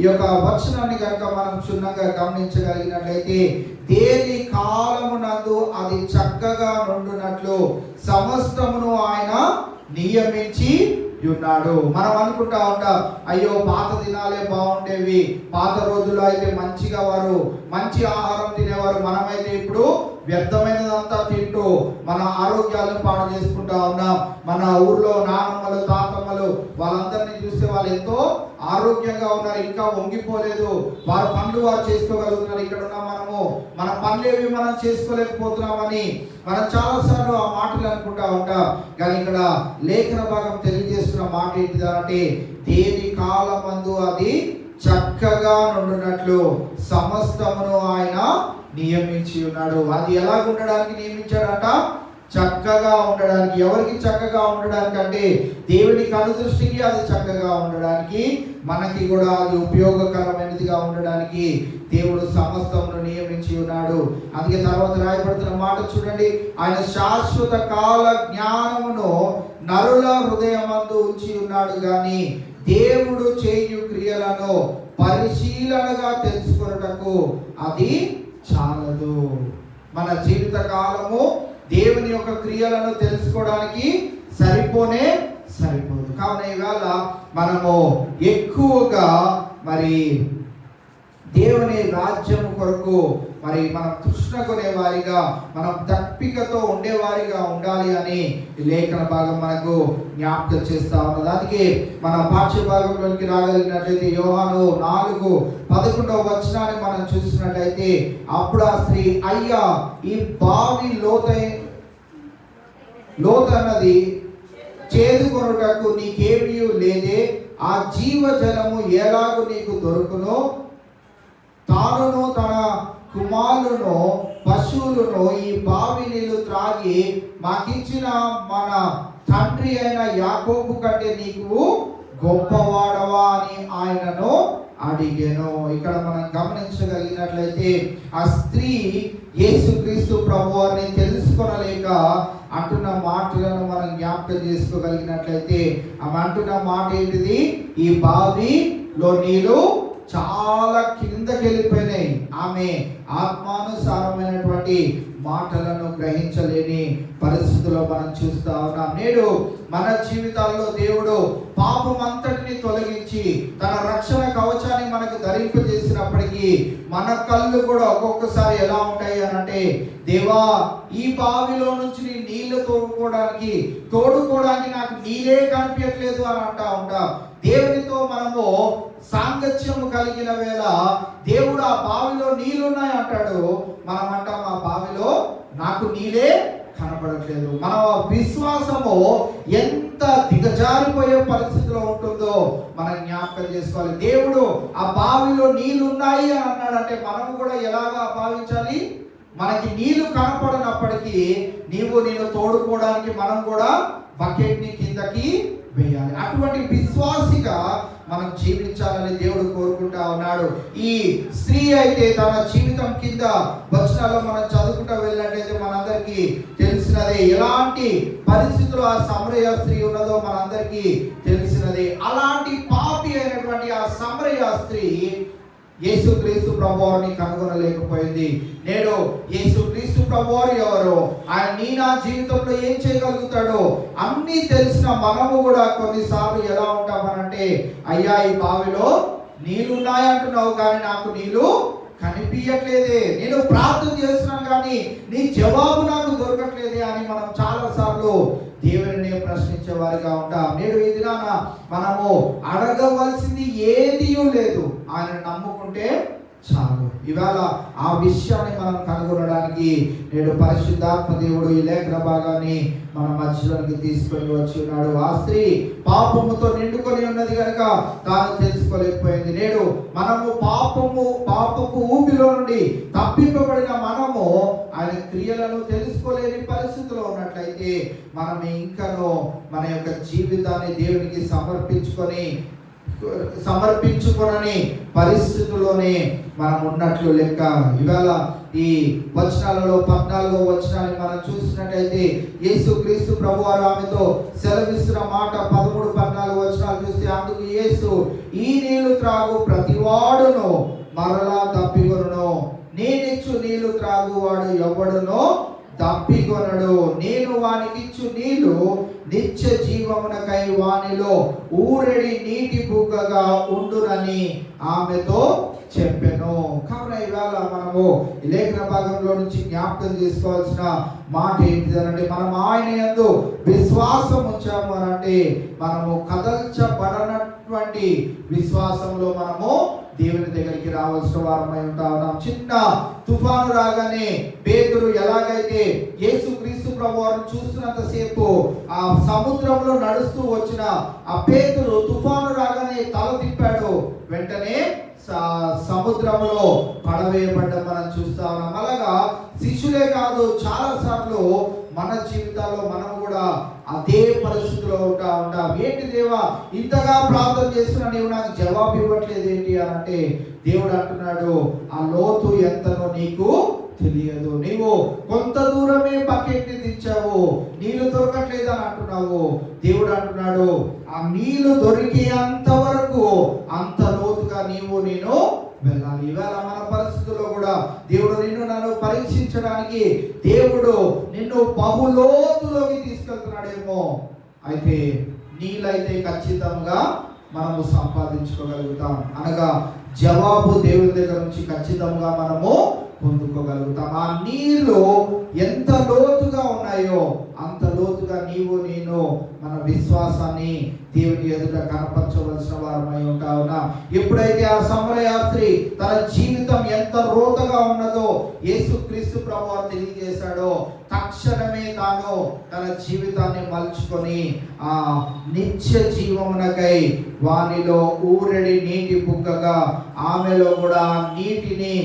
ఈ యొక్క వచనాన్ని కనుక మనం క్షుణ్ణంగా గమనించగలిగినట్లయితే, దేని కాలమునందు అది చక్కగా నుండునట్లు సమస్తమును ఆయన నియమించి ఉన్నాడు. మనం అనుకుంటా ఉంటాం, అయ్యో పాత దినాలే బాగుండేవి, పాత రోజుల్లో అయితే మంచిగా వారు మంచి ఆహారం తినేవారు, మనమైతే ఇప్పుడు వ్యర్థమైనదంతా తింటూ మన ఆరోగ్యాలను పాడు చేసుకుంటా ఉన్నాం. మన ఊర్లో నానమ్మలు తాతమ్మలు వాళ్ళందరినీ చూస్తే వాళ్ళు ఎంతో ఆరోగ్యంగా ఉన్నారు, ఇంకా వంగిపోలేదు, వారి పనులు వారు చేసుకోగలుగుతున్నారు. ఇక్కడ ఉన్న మనము మన పనులేవి మనం చేసుకోలేకపోతున్నామని మనం చాలాసార్లు ఆ మాటలు అనుకుంటా ఉంటాం. కానీ ఇక్కడ లేఖన భాగం తెలియజేస్తున్న మాట ఏంటిదంటే, దేని కాలమందు అది చక్కగా నుండునట్లు సమస్తమును ఆయన నియమించి ఉన్నాడు. అది ఎలా ఉండడానికి నియమించాడట? చక్కగా ఉండడానికి. ఎవరికి చక్కగా ఉండడానికి అంటే, దేవుని కనుదృష్టికి అది చక్కగా ఉండడానికి, మనకి కూడా అది ఉపయోగకరమైనదిగా ఉండడానికి దేవుడు సమస్తమును నియమించి ఉన్నాడు. అందుకే తర్వాత రాయబడుతున్న మాట చూడండి, ఆయన శాశ్వత కాల జ్ఞానమును నరుల హృదయమందు ఉంచి ఉన్నాడు గాని దేవుడు చేయు క్రియలను పరిశీలనగా తెలుసుకొనుటకు అది చాలదు. మన జీవిత కాలము దేవుని యొక్క క్రియలను తెలుసుకోవడానికి సరిపోదు. కావున ఈవేళ మనము ఎక్కువగా మరి దేవుని రాజ్యం కొరకు మరి మనం తృష్ణ కొనేవారిగా, మనం దప్పికతో ఉండేవారిగా ఉండాలి అని ఈ లేఖన భాగం మనకు జ్ఞాపకం చేస్తా ఉన్నది. అందుకే మన పాఠ్య భాగంలోనికి రాగలిగినట్లయితే యోహాను 4:11వ వచనాన్ని మనం చూసినట్లయితే, అప్పుడు ఆ స్త్రీ, అయ్యా ఈ బావి లోతన్నది చేదుకొనుటకు నీకేమీ లేదే, ఆ జీవ జలము ఎలాగూ నీకు దొరుకును? తానును తన కుమారులను పశువులను ఈ బావి నీళ్లు త్రాగి మాకిచ్చిన మన తండ్రి అయిన యాకోబు కంటే నీకు గొప్పవాడవా అని ఆయనను అడిగాను. ఇక్కడ మనం గమనించగలిగినట్లయితే, ఆ స్త్రీ యేసుక్రీస్తు ప్రభువారిని తెలుసుకొనలేక అంటున్న మాటలను మనం జ్ఞాపకం చేసుకోగలిగినట్లయితే, ఆమె అంటున్న మాట ఏంటిది? ఈ బావిలో నీళ్ళు చాలా కిందకి వెళ్ళిపోయినాయి. ఆమె ఆత్మానుసారమైనటువంటి మాటలను గ్రహించలేని పరిస్థితుల్లో మనం చూస్తా ఉన్నాం. నేడు మన జీవితాల్లో దేవుడు పాపం అంతటిని తొలగించి తన రక్షణ కవచాన్ని మనకు ధరింపజేసినప్పటికీ మన కళ్ళు కూడా ఒక్కొక్కసారి ఎలా ఉంటాయి అని అంటే, దేవా ఈ బావిలో నుంచి నీళ్లు తోడుకోవడానికి నాకు నీళ్ళే కనిపించట్లేదు అని అంటా ఉంటా. దేవునితో మనము సాంగత్యము కలిగిన వేళ దేవుడు ఆ బావిలో నీళ్లున్నాయి అంటాడు. మనం అంటాం ఆ బావిలో నాకు నీళ్ళే కనపడట్లేదు. మన విశ్వాసము ఎంత దిగజారిపోయే పరిస్థితిలో ఉంటుందో మనం జ్ఞాపకం చేసుకోవాలి. దేవుడు ఆ బావిలో నీళ్లున్నాయి అని అన్నాడంటే మనము కూడా ఎలాగా భావించాలి? మనకి నీళ్లు కనపడనప్పటికీ నేను తోడుకోవడానికి మనం కూడా బకెట్ని కిందకి వేయాలి. అటువంటి విశ్వాసిగా మనం జీవించాలని దేవుడు కోరుకుంటా ఉన్నాడు. ఈ స్త్రీ అయితే తన జీవితం కింద వచనాల్లో మనం చదువుకుంటూ వెళ్ళినట్టయితే మనందరికీ తెలిసినదే. ఎలాంటి పరిస్థితులు ఆ సమరయ స్త్రీ ఉన్నదో మనందరికీ తెలిసినదే. అలాంటి పాపి అయినటువంటి ఆ సమరయ స్త్రీ యేసుక్రీస్తు ప్రభువారిని కనుగొనలేకపోయింది. నేడు యేసుక్రీస్తు ప్రభువారు ఎవరో, ఆయన నా జీవితంలో ఏం చేయగలుగుతాడో అన్నీ తెలిసిన మనము కూడా కొన్నిసార్లు ఎలా ఉంటామనంటే, అయ్యా ఈ బావిలో నీళ్ళున్నాయంటున్నావు కానీ నాకు నీళ్ళు కనిపించట్లేదే, నేను ప్రార్థన చేస్తున్నాను కానీ నీ జవాబు నాకు దొరకట్లేదే అని మనం చాలా సార్లు దేవుని ప్రశ్నించే వారిగా ఉంటాం. నేడు ఈ దినాన మనము అడగవలసింది ఏదీ లేదు, ఆయన నమ్ముకుంటే చాలు. ఇవాళ ఆ విషయాన్ని మనం కనుగొనడానికి నేడు పరిశుద్ధాత్మ దేవుడు ఈ లేఖన భాగాన్ని మన మధ్యలోనికి తీసుకొని వచ్చి ఉన్నాడు. ఆ స్త్రీ పాపముతో నిండుకొని ఉన్నది కనుక తాను తెలుసుకోలేకపోయింది. నేడు మనము పాపపు ఊపిలో నుండి తప్పింపబడిన మనము ఆయన క్రియలను తెలుసుకోలేని పరిస్థితిలో ఉన్నట్లయితే మనం ఇంకనూ మన యొక్క జీవితాన్ని దేవునికి సమర్పించుకొనని పరిస్థితుల్లోనే మనం ఉన్నట్లు లెక్క. ఇవాళ ఈ వచనాలలో 14వ వచనాన్ని మనం చూసినట్టయితే యేసుక్రీస్తు ప్రభువారు ఆమెతో సెలవిస్తున్న మాట 13, 14 వచనాలు చూస్తే, అందుకు యేసు, ఈ నీళ్లు త్రాగు ప్రతివాడును మరలా తప్పికొనును, నేనిచ్చు నీళ్లు త్రాగువాడు ఎవడునో తప్పికొనడు, నేను వానికిచ్చు నీళ్లు నిత్య జీవమునకై వానిలో ఊరెడి నీటి బుగ్గగా ఉండునని ఆమెతో చెప్పెను. కావున ఇవాళ మనము ఈ లేఖన భాగంలో నుంచి జ్ఞాపకం చేసుకోవాల్సిన మాట ఏంటిదనంటే, మనం ఆయన యందు విశ్వాసం ఉంచాము అనంటే మనము కదల్చబడనటువంటి విశ్వాసంలో మనము దేవుని దగ్గరికి రావాల్సిన వారమై ఉంటా ఉన్నాం. చిన్న తుఫాను రాగానే పేతురు ఎలాగైతే యేసుక్రీస్తు ప్రభువారిని చూస్తున్నంత సేపు ఆ సముద్రంలో నడుస్తూ వచ్చిన ఆ పేతురు తుఫాను రాగానే తల తిప్పాడు, వెంటనే సముద్రంలో పడవేయబడ్డ మనం చూస్తా ఉన్నాం. అలాగా శిష్యులే కాదు, చాలా సార్లు మన జీవితాల్లో మనం కూడా అదే పరిస్థితిలో ఉంటాం. ఏంటి దేవా, ఇంతగా ప్రార్థన చేస్తున్నా నీవు నాకు జవాబు ఇవ్వట్లేదు ఏంటి అని అంటే దేవుడు అంటున్నాడు, ఆ లోతు ఎంతనో నీకు తెలియదు. నీవు కొంత దూరమే బకెట్ని దించావు, నీళ్లు దొరకట్లేదు అని అంటున్నావు. దేవుడు అంటున్నాడు, ఆ నీళ్లు దొరికేంత వరకు అంత లోతుగా నేను వెళ్ళాలి. ఇవాళ మన పరిస్థితుల్లో కూడా దేవుడు నన్ను పరీక్షించడానికి దేవుడు నిన్ను బహులోతులోకి తీసుకెళ్తున్నాడేమో. అయితే నీళ్ళైతే ఖచ్చితంగా మనము సంపాదించుకోగలుగుతాం, అనగా జవాబు దేవుని దగ్గర నుంచి ఖచ్చితంగా మనము పొందుకోగలుగుతాం. ఆ నీళ్లు ఎంత లోతుగా ఉన్నాయో అంత లోతుగా నేను మన విశ్వాసాన్ని దేవుని ఎదుట కనపరచవలసిన వారమై ఉంటా ఉన్నాం. ఎప్పుడైతే ఆ సమరయ స్త్రీ తన జీవితం ఎంత రోతగా ఉన్నదో యేసుక్రీస్తు ప్రభువారు తెలియజేశాడో, తక్షణమే తాను తన జీవితాన్ని మలుచుకొని ఆ నిత్య జీవమునకై వానిలో ఊరెడి నీటి బుగ్గగా ఆమెలో కూడా ఆ నీటిని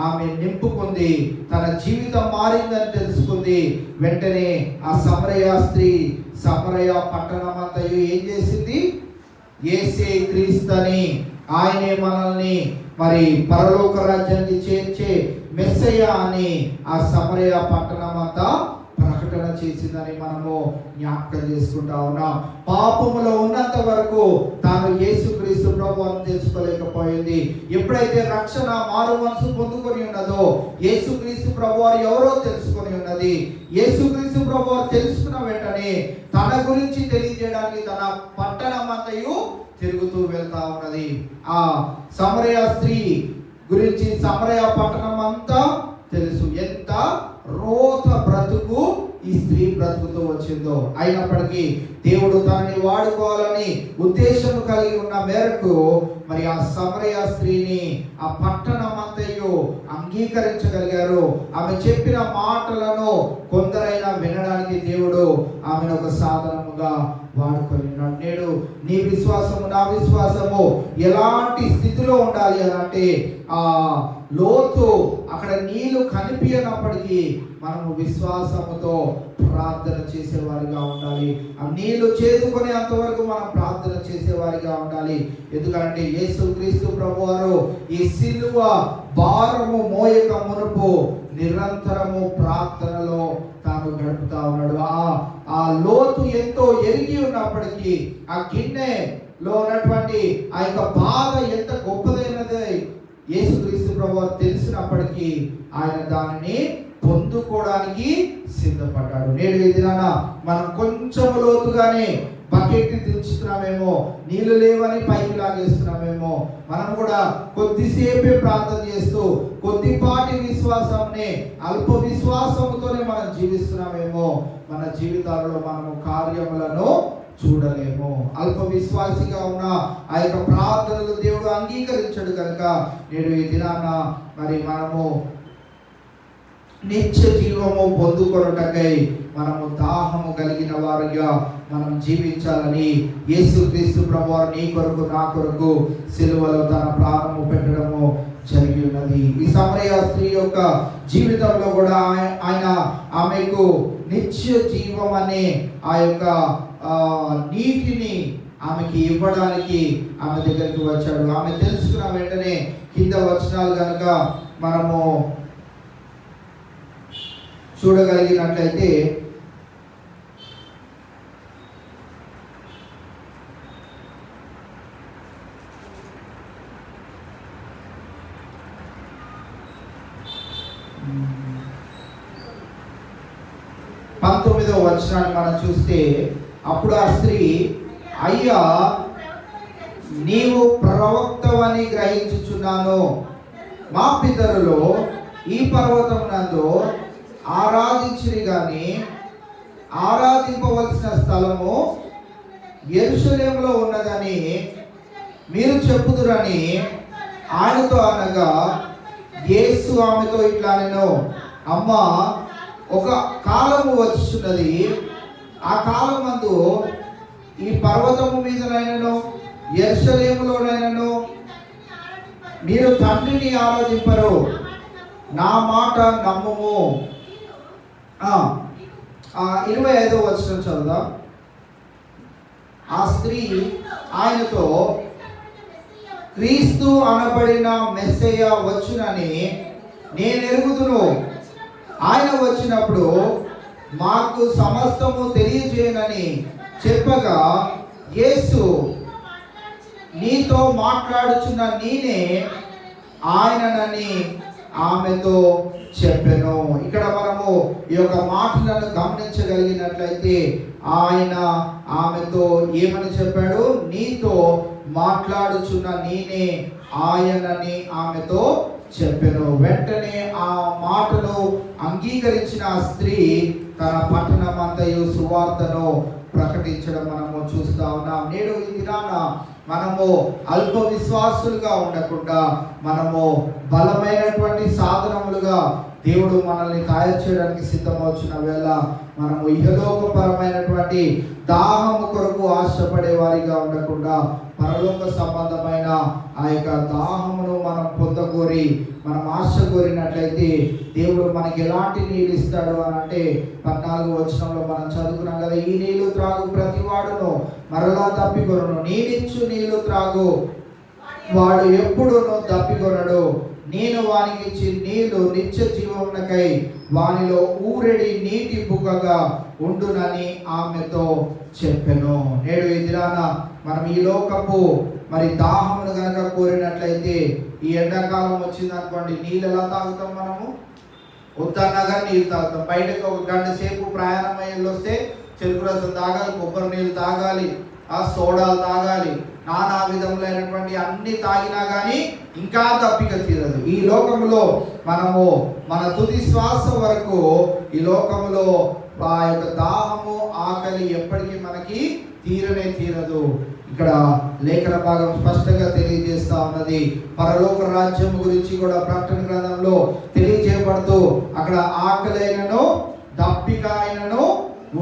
ఆమె నింపుకుంది. తన జీవితం మారిందని తెలుసుకుంది. వెంటనే ఆ సమరయ స్త్రీ సమరయ పట్టణమంతయు ఏం చేసింది? యేసే క్రీస్తుని, ఆయనే మనల్ని మరి పరలోక రాజ్యానికి చేర్చే మెస్సయ్య అని ఆ సమరయ పట్టణమంతా ప్రకటన చేసిందని మనము జ్ఞాపకం చేసుకుంటా ఉన్నాం. పాపములో ఉన్నంత వరకు తాను యేసుక్రీస్తు ప్రభువును తెలుసుకోలేకపోయింది. ఎప్పుడైతే రక్షణ మారు మనసు పొందుకొని ఉన్నదో యేసుక్రీస్తు ప్రభువారు ఎవరో తెలుసుకొని ఉన్నది. యేసుక్రీస్తు ప్రభువారు తెలుసుకున్న వెంటనే తన గురించి తెలియజేయడానికి తన పట్టణమంతయు తిరుగుతూ వెళ్తా ఉన్నది. ఆ సమరయ స్త్రీ గురించి సమరయ పట్టణం అంతా తెలుసు. ఎంత రోత బ్రతుకు ఈ స్త్రీ బ్రతుకుతూ జరుగుతూ వచ్చిందో, అయినప్పటికీ దేవుడు తనని వాడుకోవాలని ఉద్దేశం కలిగి ఉన్న మేరకు మరి ఆ సమరయ స్త్రీని ఆ పట్టణమంతయు అంగీకరించగలిగారు. ఆమె చెప్పిన మాటలను కొందరైనా వినడానికి దేవుడు ఆమెను ఒక సాధనముగా వాడుకొనిన్నాడు. నేడు నీ విశ్వాసము నా విశ్వాసము ఎలాంటి స్థితిలో ఉండాలి అని అంటే, ఆ లోతు అక్కడ నీళ్లు కనిపించినప్పటికీ మనము విశ్వాసముతో ప్రార్థన చేసేవారిగా ఉండాలి. ఆ నీళ్లు చేదుకునే అంతవరకు మనం ప్రార్థన చేసేవారిగా ఉండాలి. ఎందుకంటే యేసుక్రీస్తు ప్రభువారు ఈ సిలువ భారము మోయక మునుపు నిరంతరము ప్రార్థనలో తాను గడుపుతా ఉన్నాడు. ఆ లోతు ఎంతో ఎరిగి ఉన్నప్పటికీ ఆ గిన్నెలో ఉన్నటువంటి ఆ యొక్క బాధ ఎంత గొప్పదైనది యేసుక్రీస్తు ప్రభువారు తెలిసినప్పటికీ ఆయన దానిని పొందుకోవడానికి సిద్ధపడ్డాడు. నేడు ఈ దినాన మనం కొంచెం లోతుగానే బకెట్ దించుతున్నామేమో, నీళ్లు లేవని పైకి లాగేస్తున్నామేమో, మనం కూడా కొద్దిసేపే ప్రార్థన చేస్తూ కొద్దిపాటి విశ్వాసంనే అల్ప విశ్వాసంతోనే మనం జీవిస్తున్నామేమో, మన జీవితాలలో మనము కార్యములను చూడలేము. అల్ప విశ్వాసిగా ఉన్న ఆ యొక్క ప్రార్థనలు దేవుడు అంగీకరించడు కనుక నేడు ఈ దినాన మరి మనము నిత్య జీవము పొందుకొనుటకై మనము దాహము కలిగిన వారిగా మనం జీవించాలని యేసుక్రీస్తు ప్రభువారు నీ కొరకు నా కొరకు సిలువలో తన ప్రాణము పెట్టడము జరిగి ఉన్నది. ఈ సమరయ స్త్రీ యొక్క జీవితంలో కూడా ఆమెకు నిత్య జీవం అనే ఆ యొక్క నీటిని ఆమెకి ఇవ్వడానికి ఆమె దగ్గరికి వచ్చాడు. ఆమె తెలుసుకున్న వెంటనే కింద వచనాలు కనుక మనము చూడగలిగినట్లయితే, పంతొమ్మిదవ వచనాన్ని మనం చూస్తే, అప్పుడు ఆ స్త్రీ, అయ్యా నీవు ప్రవక్తవని గ్రహించుచున్నాను. మా పితరులు ఈ పర్వతమునందు ఆరాధించిరి గాని ఆరాధింపవలసిన స్థలము యెరూషలేములో ఉన్నదని మీరు చెప్పుదురని ఆయనతో అనగా, యేసు ఆమెతో ఇట్లా నేను, అమ్మా ఒక కాలము వచ్చున్నది, ఆ కాలమందు ఈ పర్వతము మీదనైనను యెరూషలేములోనైనను మీరు తండ్రిని ఆరాధింపరు, నా మాట నమ్ముము. 25వ వచనం చదువుదాం. ఆ స్త్రీ ఆయనతో, క్రీస్తు అనబడిన మెస్సయ్య వచ్చునని నేను ఎరుగుదును. ఆయన వచ్చినప్పుడు మాకు సమస్తము తెలియజేయనని చెప్పగా, యేసు నీతో మాట్లాడుచున్న నేనే ఆయననని ఆమెతో చెప్పెను. ఇక్కడ మనము ఈ యొక్క మాటలను గమనించగలిగినట్లయితే, ఆయన ఆమెతో ఏమని చెప్పాడు? నీతో మాట్లాడుచున్న నేనే ఆయనని ఆమెతో చెప్పెను. వెంటనే ఆ మాటను అంగీకరించిన ఆ స్త్రీ తన పట్టణమంతయు సువార్తను ప్రకటించడం మనము చూస్తా ఉన్నాం. నేడు ఈ దినాన మనము అల్ప విశ్వాసులుగా ఉండకుండా మనము బలమైనటువంటి సాధనములుగా దేవుడు మనల్ని తయారు చేయడానికి సిద్ధమవుతున్న వేళ మనము ఇహలోకపరమైనటువంటి దాహము కొరకు ఆశపడే వారిగా ఉండకుండా పరలోక సంబంధమైన ఆ యొక్క దాహమును మనం పొందగోరి మనం ఆశ కోరినట్లయితే దేవుడు మనకి ఎలాంటి నీళ్ళు ఇస్తాడు అని అంటే 14వ వచనంలో మనం చదువుకున్నాం కదా, ఈ నీళ్లు త్రాగు ప్రతి వాడును మరలా తప్పికొనను, నేనిచ్చు నీళ్లు త్రాగు వాడు ఎప్పుడును తప్పికొనడు, నేను వానికి ఇచ్చి నీళ్లు నిత్య జీవమునకై వానిలో ఊరెడి నీటి బుగ్గగా ఉండునని ఆమెతో చెప్పెను. నేడు ఈ దినాన మనం ఈ లోకపు మరి దాహమును కనుక కోరినట్లయితే, ఈ ఎండాకాలం వచ్చింది అనుకోండి, నీళ్ళు ఎలా తాగుతాం? మనము వద్దన్నగా నీళ్ళు తాగుతాం. బయటకు ఒక గంట సేపు ప్రయాణం అయ్యి వస్తే చెరుకు రసం తాగాలి, కొబ్బరి నీళ్ళు తాగాలి, ఆ సోడాలు తాగాలి, నానా విధములైనటువంటి అన్ని తాగినా కానీ ఇంకా తప్పిక తీరదు. ఈ లోకంలో మనము మన తుది శ్వాస వరకు ఈ లోకంలో ఆ యొక్క దాహము ఆకలి ఎప్పటికీ మనకి తీరదు. ఇక్కడ లేఖన భాగం స్పష్టంగా తెలియజేస్తా ఉన్నది. పరలోక రాజ్యం గురించి కూడా ప్రకటన గ్రంథంలో తెలియజేయబడుతూ అక్కడ ఆకలి అయినను దప్పిక అయినను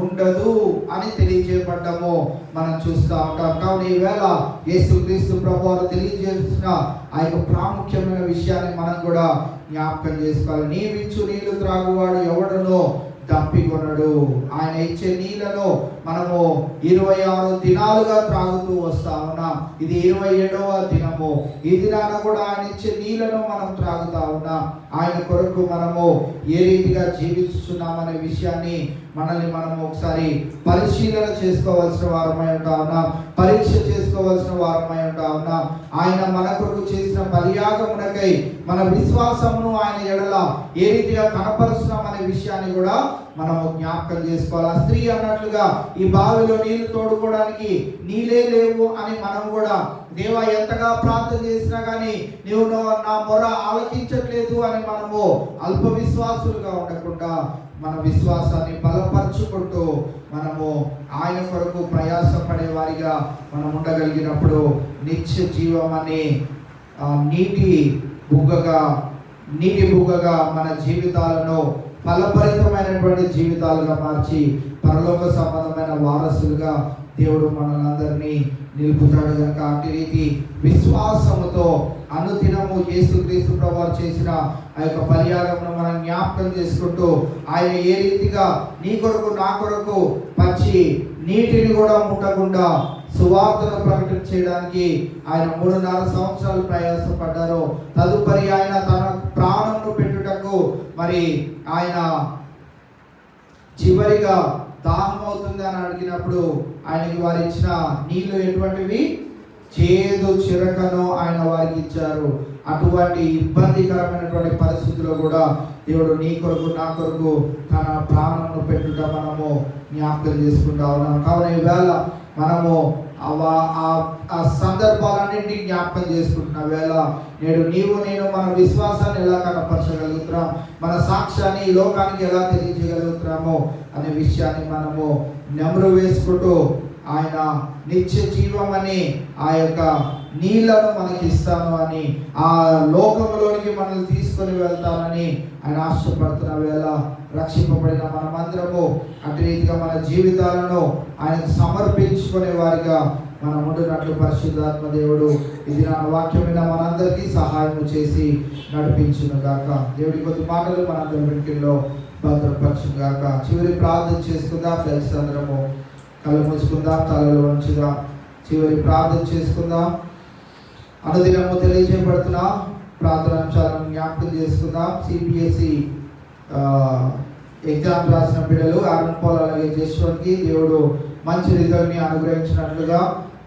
ఉండదు అని తెలియజేయబడ్డము మనం చూస్తూ ఉంటాం. కావున ఈవేళ యేసుక్రీస్తు ప్రభువారు తెలియజేసిన ఆ యొక్క ప్రాముఖ్యమైన విషయాన్ని మనం కూడా జ్ఞాపకం చేసుకోవాలి. నీవిచ్చు నీళ్లు త్రాగువాడు ఎవడునో దప్పికొనడు. ఆయన ఇచ్చే నీళ్లను మనము 26 దినాలుగా త్రాగుతూ వస్తా ఉన్నాం. ఇది 27వ దినము. ఈ దినాన కూడా ఆయన ఇచ్చే నీళ్లను మనం త్రాగుతా ఉన్నాం. ఆయన కొరకు మనము ఏ రీతిగా జీవిస్తున్నామనే విషయాన్ని మనల్ని మనము ఒకసారి పరిశీలన చేసుకోవాల్సిన వారమై ఉంటా ఉన్నాం, పరీక్ష చేసుకోవాల్సిన వారమై ఉంటా ఉన్నాం. ఆయన మన కొరకు చేసిన బలియాగమునకై మన విశ్వాసమును ఆయన ఎడల ఏ రీతిగా కనపరుస్తున్నామనే విషయాన్ని కూడా మనము జ్ఞాపకం చేసుకోవాలి. ఆ స్త్రీ అన్నట్లుగా ఈ బావిలో నీళ్లు తోడుకోవడానికి నీళ్ళే లేవు అని మనం కూడా దేవా ఎంతగా ప్రార్థన చేసినా కానీ నీవు నా మొర ఆలకించట్లేదు అని మనము అల్ప విశ్వాసులుగా ఉండకుండా మన విశ్వాసాన్ని బలపరుచుకుంటూ మనము ఆయన కొరకు ప్రయాసపడే వారిగా మనం ఉండగలిగినప్పుడు నిత్య జీవం అనే నీటి బుగ్గగా మన జీవితాలను ఫలభరితమైనటువంటి జీవితాలుగా మార్చి పరలోక సంబంధమైన వారసులుగా దేవుడు మనల్ని నిలుపుతాడు కనుక అట్టి రీతి విశ్వాసముతో అనుదినము యేసుక్రీస్తు ప్రభువారు చేసిన ఆ యొక్క బలియాగమును మనం జ్ఞాపకం చేసుకుంటూ ఆయన ఏ రీతిగా నీ కొరకు నా కొరకు పచ్చి నీటిని కూడా ముట్టకుండా సువార్తను ప్రకటన చేయడానికి ఆయన 3.5 సంవత్సరాలు ప్రయాసపడ్డారు. తదుపరి ఆయన తన ప్రాణంను పెట్టుటకు మరి ఆయన చివరిగా దాహం అవుతుంది అని అడిగినప్పుడు ఆయనకి వారు ఇచ్చిన నీళ్లు ఎటువంటివి? చేదు చిరకను ఆయన వారికి ఇచ్చారు. అటువంటి ఇబ్బందికరమైనటువంటి పరిస్థితుల్లో కూడా దేవుడు నీ కొరకు నా కొరకు తన ప్రాణంను పెట్టుట మనము జ్ఞాపకం చేసుకుంటా ఉన్నాం. కావున ఈవేళ మనము ఆ సందర్భాలన్నింటినీ జ్ఞాపకం చేసుకుంటున్న వేళ నేడు నీవు నేను మన విశ్వాసాన్ని ఎలా కనపరచగలుగుతున్నాం, మన సాక్ష్యాన్ని ఈ లోకానికి ఎలా తెలియజేయగలుగుతున్నామో అనే విషయాన్ని మనము నెమరు వేసుకుంటూ ఆయన నిత్య జీవం అని ఆ యొక్క నీళ్లను మనకి ఇస్తాను అని ఆ లోకంలోనికి మనల్ని తీసుకొని వెళ్తానని ఆయన ఆశపడుతున్న వేళ రక్షింపబడిన మనమందరము అటు రీతిగా మన జీవితాలను ఆయనకు సమర్పించుకునే వారిగా మనం ఉండినట్లు పరిశుద్ధాత్మ దేవుడు ఇది నా వాక్యమైన మనందరికీ సహాయం చేసి నడిపించును గాక. దేవుడి కొద్ది మాటలు మనందరి వెంటిలో భద్రపరచును గాక. చివరి ప్రార్థన చేసుకుందాం. ఫ్రెండ్స్ అందరము కళ్ళు మూసుకుందాం, తలలు వంచుదాం. చివరి ప్రార్థన చేసుకుందాం. అనుదినము తెలియజేయబడుతున్న ప్రార్థనాంశాలను జ్ఞాపకం చేసుకుందాం. సిబిఎస్ఈ ఎగ్జామ్ రాసిన బిడ్డలు అరుణ్ పాల్ అలాగే జశ్వంత్కి దేవుడు మంచి రిజల్ట్ని అనుగ్రహించినట్లుగా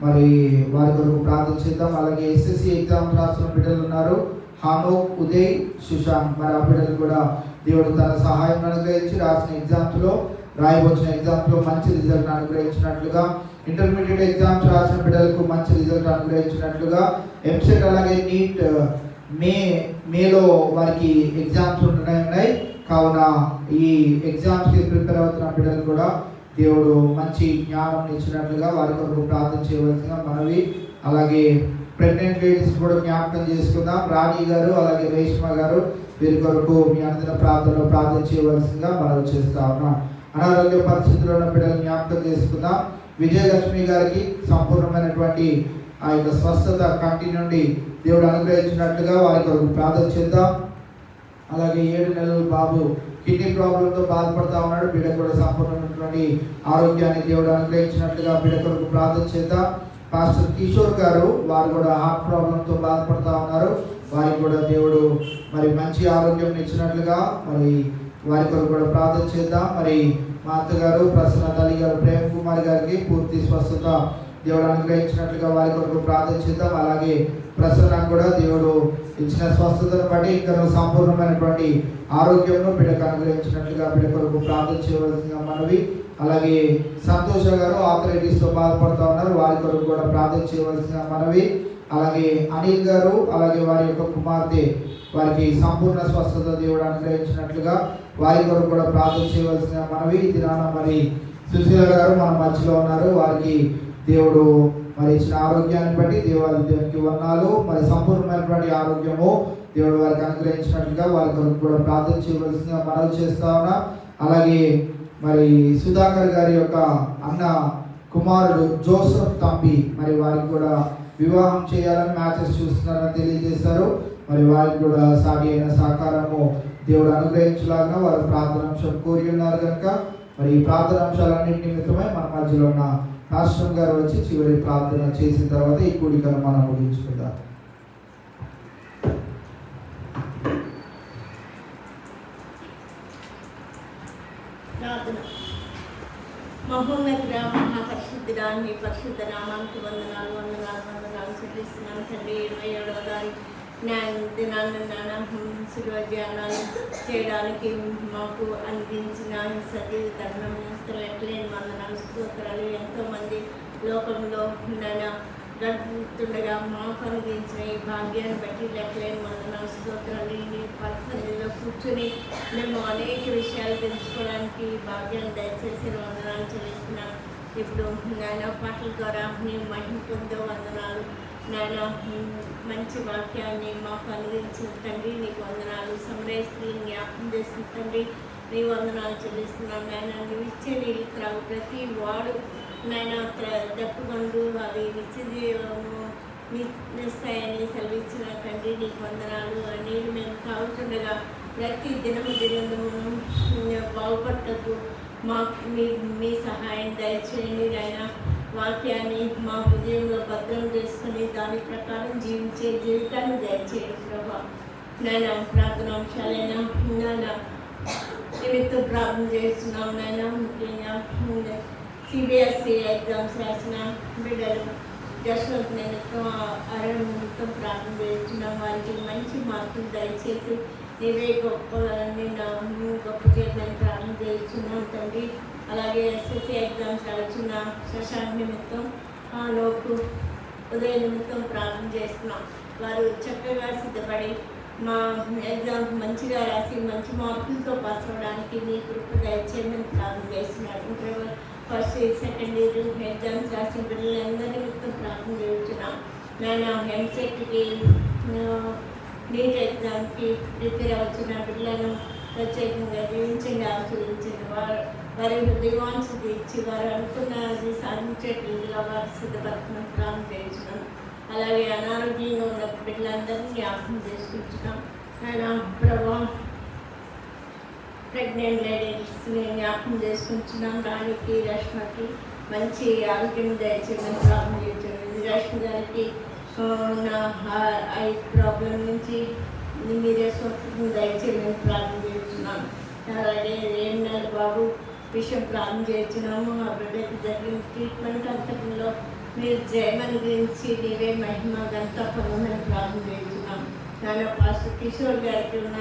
మరి వారి కొరకు ప్రార్థన చేద్దాం. అలాగే ఎస్ఎస్సి ఎగ్జామ్ రాసిన బిడ్డలు ఉన్నారు, హానోక్, ఉదయ్, సుశాంత్. మరి ఆ బిడ్డలు కూడా దేవుడు తన సహాయం అనుగ్రహించి రాసిన ఎగ్జామ్స్లో రాయవచ్చిన ఎగ్జామ్స్లో మంచి రిజల్ట్ అనుగ్రహించినట్లుగా, ఇంటర్మీడియట్ ఎగ్జామ్స్ రాసిన బిడ్డలకు మంచి రిజల్ట్ అనుగ్రహించినట్లుగా, ఎంసెట్ అలాగే నీట్ మేలో వారికి ఎగ్జామ్స్ ఉన్నాయి. కావున ఈ ఎగ్జామ్స్కి ప్రిపేర్ అవుతున్న బిడ్డలు కూడా దేవుడు మంచి జ్ఞానం ఇచ్చినట్లుగా వారి కొరకు ప్రార్థన చేయవలసిన మనవి. అలాగే ప్రెగ్నెంట్ లేడీస్ కూడా జ్ఞాపకం చేసుకుందాం. రాణి గారు అలాగే రేష్మ గారు వీరి కొరకు మీ అందరి ప్రార్థనలో ప్రార్థన చేయవలసిందిగా మనవి చేస్తా ఉన్నాం. అనారోగ్య పరిస్థితుల్లో ఉన్న బిడ్డలు జ్ఞాపకం చేసుకుందాం. విజయలక్ష్మి గారికి సంపూర్ణమైనటువంటి ఆ యొక్క స్వస్థత కంటి నుండి దేవుడు అనుగ్రహించినట్లుగా వారి కొరకు ప్రార్థన చేద్దాం. అలాగే 7 నెలల బాబు కిడ్నీ ప్రాబ్లంతో బాధపడతా ఉన్నాడు. బిడ్డ కూడా సంపూర్ణమైనటువంటి ఆరోగ్యాన్ని దేవుడు అనుగ్రహించినట్లుగా బిడ్డ కొరకు ప్రార్థన చేద్దాం. పాస్టర్ కిషోర్ గారు వారు కూడా హార్ట్ ప్రాబ్లంతో బాధపడతా ఉన్నారు. వారికి కూడా దేవుడు మరి మంచి ఆరోగ్యం ఇచ్చినట్లుగా మరి వారి కొరకు కూడా ప్రార్థన చేద్దాం. మరి మా అత్తగారు ప్రసన్న తల్లి గారు ప్రేమ్ కుమార్ గారికి పూర్తి స్వస్థత దేవుడు అనుగ్రహించినట్లుగా వారి కొరకు ప్రార్థన చేద్దాం. అలాగే ప్రసన్నకు కూడా దేవుడు ఇచ్చిన స్వస్థతను బట్టి ఇంకా సంపూర్ణమైనటువంటి ఆరోగ్యంలో బిడ్డకు అనుగ్రహించినట్లుగా బిడ్డ కొరకు ప్రార్థన చేయవలసిన మనవి. అలాగే సంతోష గారు ఆర్థరైటిస్తో బాధపడుతూ ఉన్నారు. వారి కొరకు కూడా ప్రార్థన చేయవలసిన మనవి. అలాగే అనిల్ గారు అలాగే వారి యొక్క కుమార్తె వారికి సంపూర్ణ స్వస్థత దేవుడు అనుగ్రహించినట్లుగా వారి కొరకు కూడా ప్రార్థన చేయవలసిన మనవి. ఈ దినాన మరి సుశీల గారు మన మధ్యలో ఉన్నారు. వారికి దేవుడు మరి ఇచ్చిన ఆరోగ్యాన్ని బట్టి దేవునికి వందనాలు. మరి సంపూర్ణమైనటువంటి ఆరోగ్యము దేవుడు వారికి అనుగ్రహించినట్లుగా వారి కొరకు కూడా ప్రార్థన చేయవలసిన మనవి చేస్తా ఉన్నా. అలాగే మరి సుధాకర్ గారి యొక్క అన్న కుమారుడు జోసెఫ్ తంపి మరి వారికి కూడా వివాహం చేయాలని మ్యాచెస్ చూస్తున్నారని తెలియజేశారు. మరి వారికి కూడా సాగి అయిన సహకారము దేవుడు అనుగ్రహించలాగా వారు ప్రార్థనాంశం కోరి ఉన్నారు కనుక మరి ఈ ప్రార్థనాంశాలన్నింటి నిమిత్తమై మన మధ్యలో ఉన్న రాష్ట్రం గారు వచ్చి చివరి ప్రార్థన చేసిన తర్వాత ఈ కూడికను మనం ముగించుకుందాం. మహోన్నతుడా మహాపరిశుద్ధుడా మీ పరిశుద్ధ నామానికి వందనాలు వందనాలు వందనాలు చెల్లిస్తున్నాను తండ్రి. 27వ తారీఖు దినాన్ని శిలువ ధ్యానాలు చేయడానికి మాకు అందించిన సజీవ తరుణం లెక్కలేని వందనాలు స్తోత్రాలు. ఎంతోమంది లోకంలో గడుపుతుండగా మాకు అనుభవించిన ఈ భాగ్యాన్ని బట్టి లెక్కలేని వందనాలు స్తోత్రాలు. ఈ పరిస్థితుల్లో కూర్చొని మేము అనేక విషయాలు తెలుసుకోవడానికి భాగ్యాన్ని దయచేసిన వందనాలు చెల్లిస్తున్నాను. ఇప్పుడు నాయన పాటల ద్వారా మేము మహిమ పొందే వందనాలు. నాయన మంచి వాక్యాన్ని మాకు అనుభవించిన తండ్రి నీకు వందనాలు. సమరయ స్త్రీని జ్ఞాపకం చేసిన తండ్రి నీ వందనాలు చెల్లిస్తున్నాను. నాయన నువ్వు ఇచ్చే నీళ్ళు త్రాగు ప్రతి వాడు నాయన దప్పుకొండు అవి నిస్తాయని సెలవిచ్చిన తండ్రి నీకు వందనాలు. నీళ్ళు మేము తాగుతుండగా ప్రతి దినము బాగుపట్టకు మాకు మీ సహాయం దయచేయండి. ఆయన వాక్యాన్ని మా హృదయంలో భద్రం చేసుకుని దాని ప్రకారం జీవించే జీవితాన్ని దయచేయండి ప్రభా. నాయన ప్రార్థనాంశాలైనా నాయన నిమిత్తం ప్రార్థన చేస్తున్నాం. నాయన ముఖ్యంగా CBSE ఎగ్జామ్స్ రాసిన బిడ్డలు జస్వంత్ నిమిత్తం నిమిత్తం ప్రార్థన చేస్తున్నాం. వారికి మంచి మార్కులు దయచేసి నీవే గొప్ప చేయమని ప్రార్థన చేస్తున్నాం తండ్రి. అలాగే SSC ఎగ్జామ్స్ రాసిన శశాంక్ నిమిత్తం లోపు ఉదయ నిమిత్తం ప్రార్థన చేస్తున్నాం. వారు చక్కగా సిద్ధపడి మా ఎగ్జామ్స్ మంచిగా రాసి మంచి మార్కులతో పాస్ అవ్వడానికి మీ కృప దయచేయమని ప్రార్థన చేస్తున్నాడు. First year second year exams రాసిన పిల్లలందరి నిమిత్తం ప్రార్థన చేస్తున్నాం. నేను ఎంసెట్కి నీట్ ఎగ్జామ్కి ప్రిపేర్ అవుతున్న పిల్లలను ప్రత్యేకంగా జీవించండి, ఆశీర్వించండి. వారి హృదయవాంఛ తీర్చి వారు అనుకున్నది సాధించేట్లుగా వారు సిద్ధపడుతున్న ప్రార్థన చేయించున్నాం. అలాగే అనారోగ్యంగా ఉన్న బిడ్డలందరినీ జ్ఞాపకం చేసుకుంటున్నాం. ఆయన ప్రభావం ప్రెగ్నెంట్ లేడీస్ని జ్ఞాపకం చేసుకుంటున్నాం. రాణికి రష్మకి మంచి ఆరోగ్యం దయచేయమని ప్రార్థన చేస్తున్నాం. రష్మి గారికి నా ఐ ప్రాబ్లం నుంచి మీరే స్వస్థతను దయచేయమని ప్రార్థన చేస్తున్నాం. అలాగే ఏమన్నారు బాబు విషయం ప్రార్థన చేస్తున్నాము. ఆ బిడ్డకి జరిగిన ట్రీట్మెంట్ అంతటిలో మీరు జయమని గురించి నీవే మహిమ గంట పొందమని ప్రార్థన చేస్తున్నాం. నాన్న పాస్టర్ కిషోర్ గారికి ఉన్న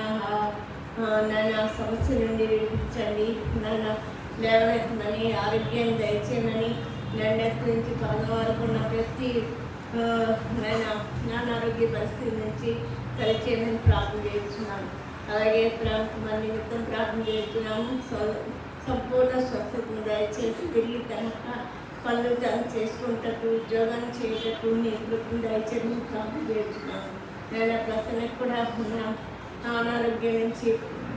నాన్న సమస్య నుండి విడిపించండి. నాన్న లేవనెత్తమని ఆరోగ్యాన్ని దయచేయమని లండన్ నుంచి పదవ వరకు ఉన్న ప్రతి నాన్న ఆరోగ్య పరిస్థితి నుంచి సరిచేయమని ప్రార్థన చేస్తున్నాను. అలాగే కుమార్ నిమిత్తం ప్రార్థన చేస్తున్నాము. సంపూర్ణ స్వస్థతను దయచేసి తిరిగి తన పనులు తను చేసుకుంటూ ఉద్యోగం చేయటట్టు నీ కృపను దయచేయమని ప్రార్థన చేస్తున్నాను. నేను ప్రసన్నకు కూడా ఉన్న అనారోగ్యం నుంచి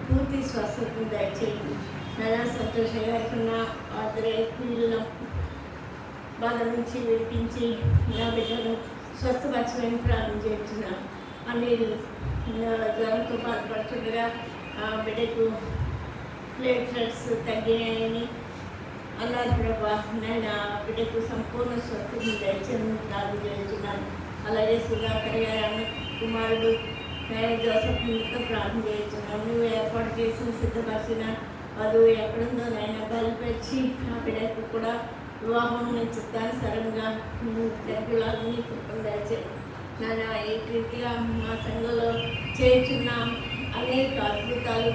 పూర్తి స్వస్థతను దయచేయండి. నేను సంతోష గారికి ఉన్న పిల్లల బాధ నుంచి విడిపించి నా బిడ్డను స్వస్థపరచమని ప్రార్థన చేస్తున్నాను. అన్ని జ్వరంతో బాధపడుతుండగా బిడ్డకు ప్లేట్లెట్స్ తగ్గినాయని అన్నారు ప్రభా. నేను బిడ్డకు సంపూర్ణ స్వస్థతను దయచేయమని ప్రార్థన చేస్తున్నాను. అలాగే సుధాకర్ గారు అన్న కుమారుడు నేను జోసెఫ్ నిమిత్తం ప్రార్థన చేస్తున్నాను. నువ్వు ఏర్పాటు చేసిన సిద్ధపరిచిన వధువు ఎక్కడుందో నేను బలిపెచ్చి నా బిడ్డకు కూడా వివాహం నేను చిత్తానుసారంగా దగ్గరలాగా నీ కృపను దయచేయండి. నేను ఈ రీతిగా మా సంఘంలో చేస్తున్న అనేక అద్భుతాలు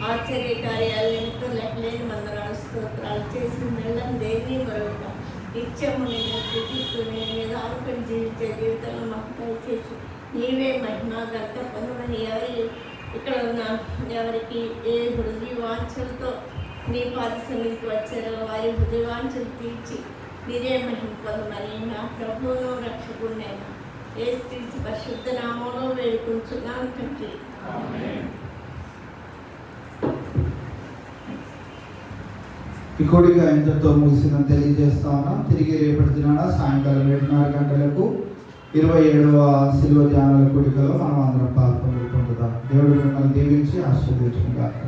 ఆశ్చర్య కార్యాలు నిమిత్తం లెక్కలేని వందనాలు స్తోత్రాలు చేసిన మెల్లని దేన్ని మరొక నిత్యము నేను స్థితిస్తూ నేను మీద ఆరోగ్యం జీవించే జీవితంలో మాకు దయచేసి నీవే మహిమ గంట పొందమని ఇక్కడ ఉన్న ఎవరికి ఏ హృదయ వాంఛలతో నీ పాద సన్నిధికి వచ్చారో వారి హృదయ వాంఛలు తీర్చి మీరే మహిమ పొందమని నా ప్రభువును రక్షకుడినైనా యేసుక్రీస్తు పరిశుద్ధ నామంలో వేడుకుంటున్నాను తండ్రి. ఈ కూడిక ఇంతతో ముగిసిందని తెలియజేస్తా ఉన్నాం. తిరిగి రేపటి దినాన సాయంకాలం 7:30 గంటలకు 27వ శిలువ ధ్యానాల కూడికలో మనం అందరం పాల్గొంటుదాం. దేవుడు మిమ్మల్ని దీవించి ఆశీర్వదించుగాక.